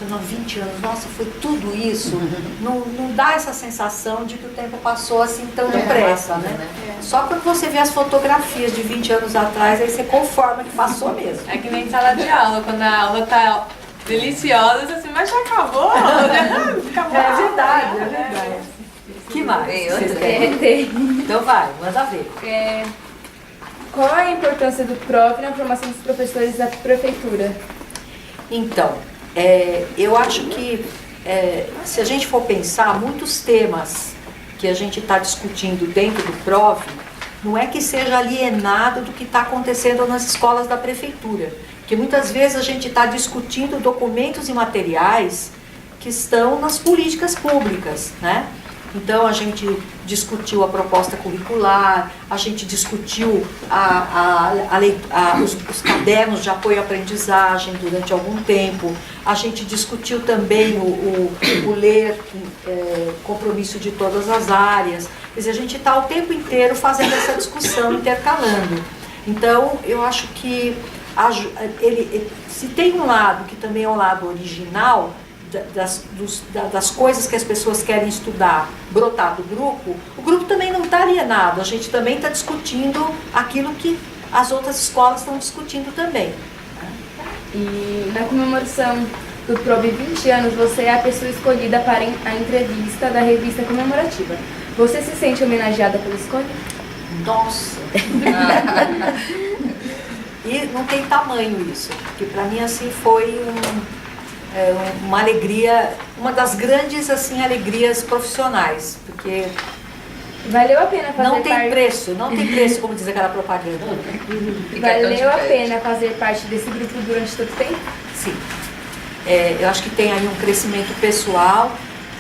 não, 20 anos, nossa, foi tudo isso. Não dá essa sensação de que o tempo passou assim tão depressa, né? Só quando você vê as fotografias de 20 anos atrás, aí você conforma que passou mesmo. É que nem sala de aula, quando a aula tá deliciosa, você assim, mas já acabou? Acabou. É verdade. Que mais? Vocês querem? Então vai, manda ver. Qual a importância do PROV na formação dos professores da prefeitura? Então, eu acho que se a gente for pensar, muitos temas que a gente está discutindo dentro do PROV, não é que seja alienado do que está acontecendo nas escolas da prefeitura. Porque muitas vezes a gente está discutindo documentos e materiais que estão nas políticas públicas, né? Então a gente discutiu a proposta curricular, a gente discutiu os cadernos de apoio à aprendizagem durante algum tempo, a gente discutiu também o ler compromisso de todas as áreas. Quer dizer, a gente está o tempo inteiro fazendo essa discussão, intercalando. Então eu acho que se tem um lado que também é um lado original, das coisas que as pessoas querem estudar, brotar do grupo, o grupo também não está alienado, a gente também está discutindo aquilo que as outras escolas estão discutindo também. E na comemoração do PROV 20 anos, você é a pessoa escolhida para a entrevista da revista comemorativa. Você se sente homenageada pela escolha? Nossa! E não tem tamanho isso, porque para mim assim foi uma alegria, uma das grandes assim alegrias profissionais, porque valeu a pena fazer não tem preço, como diz aquela propaganda. Valeu a pena fazer parte desse grupo durante todo o tempo? Sim. Eu acho que tem aí um crescimento pessoal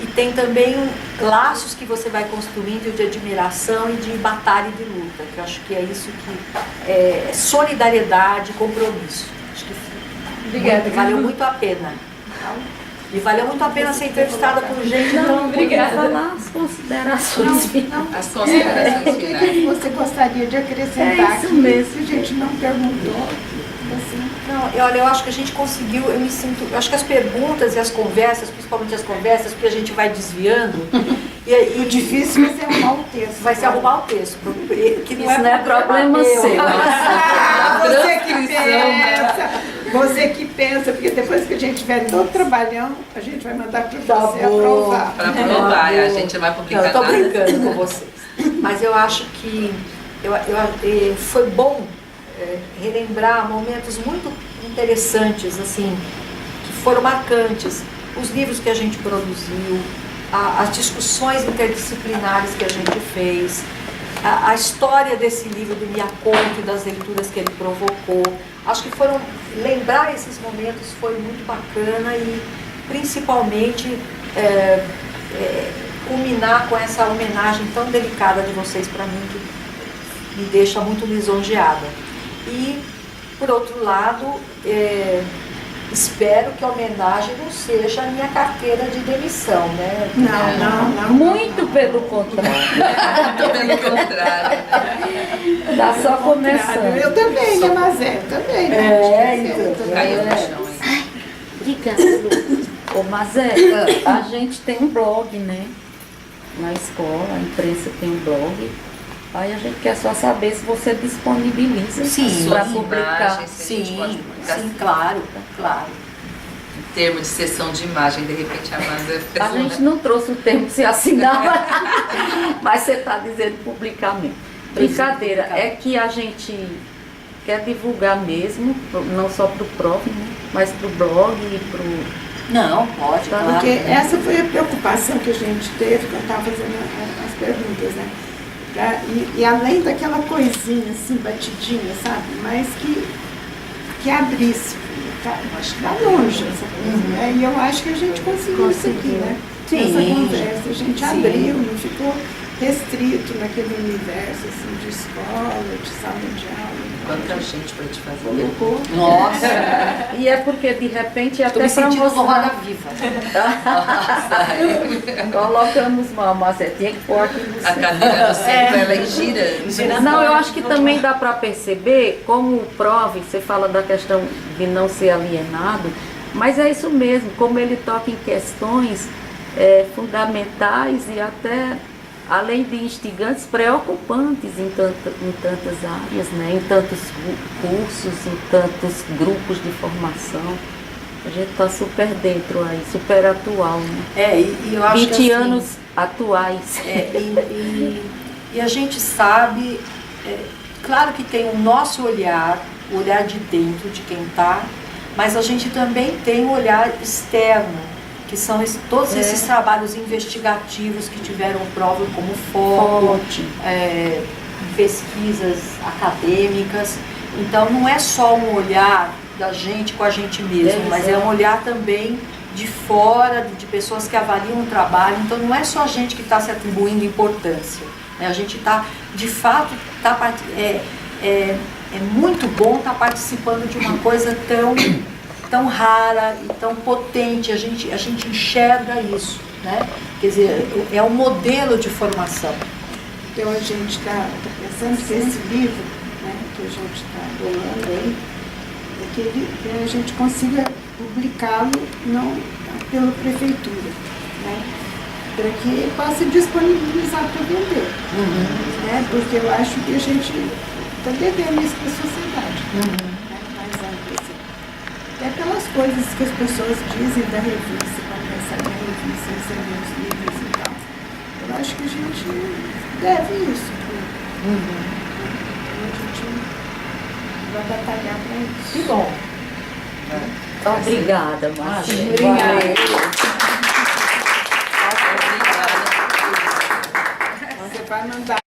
e tem também laços que você vai construindo de admiração e de batalha e de luta, que eu acho que é isso que é solidariedade e compromisso. Acho que obrigada. Valeu muito a pena. E valeu muito a pena ser entrevistada por gente tão obrigada. Falar as considerações finais. As considerações O que você gostaria de acrescentar aqui, se a gente não perguntou? Assim. Não, olha, eu acho que a gente conseguiu, eu acho que as perguntas e as conversas, principalmente as conversas, porque a gente vai desviando. O difícil vai ser arrumar o texto. Vai ser arrumar o texto. Que não é problema seu. Você que pensa. Você que pensa, porque depois que a gente tiver todo trabalhão, a gente vai mandar para você aprovar. Para aprovar, a gente vai publicar. Eu estou brincando com vocês. Mas eu acho que foi bom relembrar momentos muito interessantes, assim, que foram marcantes. Os livros que a gente produziu, as discussões interdisciplinares que a gente fez, a história desse livro do Miyakoto e das leituras que ele provocou. Acho que lembrar esses momentos foi muito bacana e principalmente culminar com essa homenagem tão delicada de vocês para mim, que me deixa muito lisonjeada. E, por outro lado, espero que a homenagem não seja a minha carteira de demissão, né? Não. Muito pelo contrário. Pelo contrário. Está só começando. Eu também, né, Mazé? Também. Então. Caiu no chão, hein? Obrigada, Lu. Ô, Mazé, a gente tem um blog, né? Na escola, a imprensa tem um blog. Aí a gente quer só saber se você disponibiliza para publicar. Sim, claro. Em termos de sessão de imagem, de repente a Amanda... A gente não trouxe o termo que se assinava, mas você está dizendo publicamente. Brincadeira, é que a gente quer divulgar mesmo, não só para o Prof, né? Mas para o blog e para o... Não, pode, claro. Porque essa foi a preocupação que a gente teve quando estava fazendo as perguntas, né? E além daquela coisinha assim, batidinha, sabe? Mas que abrisse. Acho que está longe essa coisa, né? E eu acho que a gente conseguiu isso aqui, né? Essa conversa, a gente abriu, não ficou restrito naquele universo assim, de escola, de sala de aula. Quanta gente para te fazer. Colocou. Nossa, E é porque de repente tô até me para sentindo no Roda mostrar. Viva. Colocamos uma macetinha que pôr aqui no A cadeira no centro, ela ir girando. Não, eu acho que também dá para perceber, como o Prof, você fala da questão de não ser alienado, mas é isso mesmo, como ele toca em questões fundamentais e até, além de instigantes, preocupantes em tantas áreas, né? Em tantos cursos, em tantos grupos de formação. A gente está super dentro aí, super atual, né? E eu acho 20 que assim, anos atuais. E a gente sabe, claro que tem o nosso olhar, o olhar de dentro de quem está, mas a gente também tem o olhar externo, que são todos esses trabalhos investigativos que tiveram prova como foco, pesquisas acadêmicas. Então não é só um olhar da gente com a gente mesmo, mas é um olhar também de fora, de pessoas que avaliam o trabalho. Então não é só a gente que está se atribuindo importância, né? A gente está, de fato, é muito bom estar participando de uma coisa tão rara e tão potente. A gente enxerga isso, né? Quer dizer, é um modelo de formação. Então a gente está pensando que esse livro, né, que a gente está bolando aí, que a gente consiga publicá-lo não pela prefeitura, né, para que possa disponibilizar para vender. Né, porque eu acho que a gente está devendo isso para a sociedade, né, mais amplo assim. Até pelas coisas que as pessoas dizem da revista, quando recebem a revista, recebem os livros e tal. Eu acho que a gente deve isso. Então a gente vai batalhar para isso. Que bom. Obrigada, Márcia. Obrigada. Você vai mandar.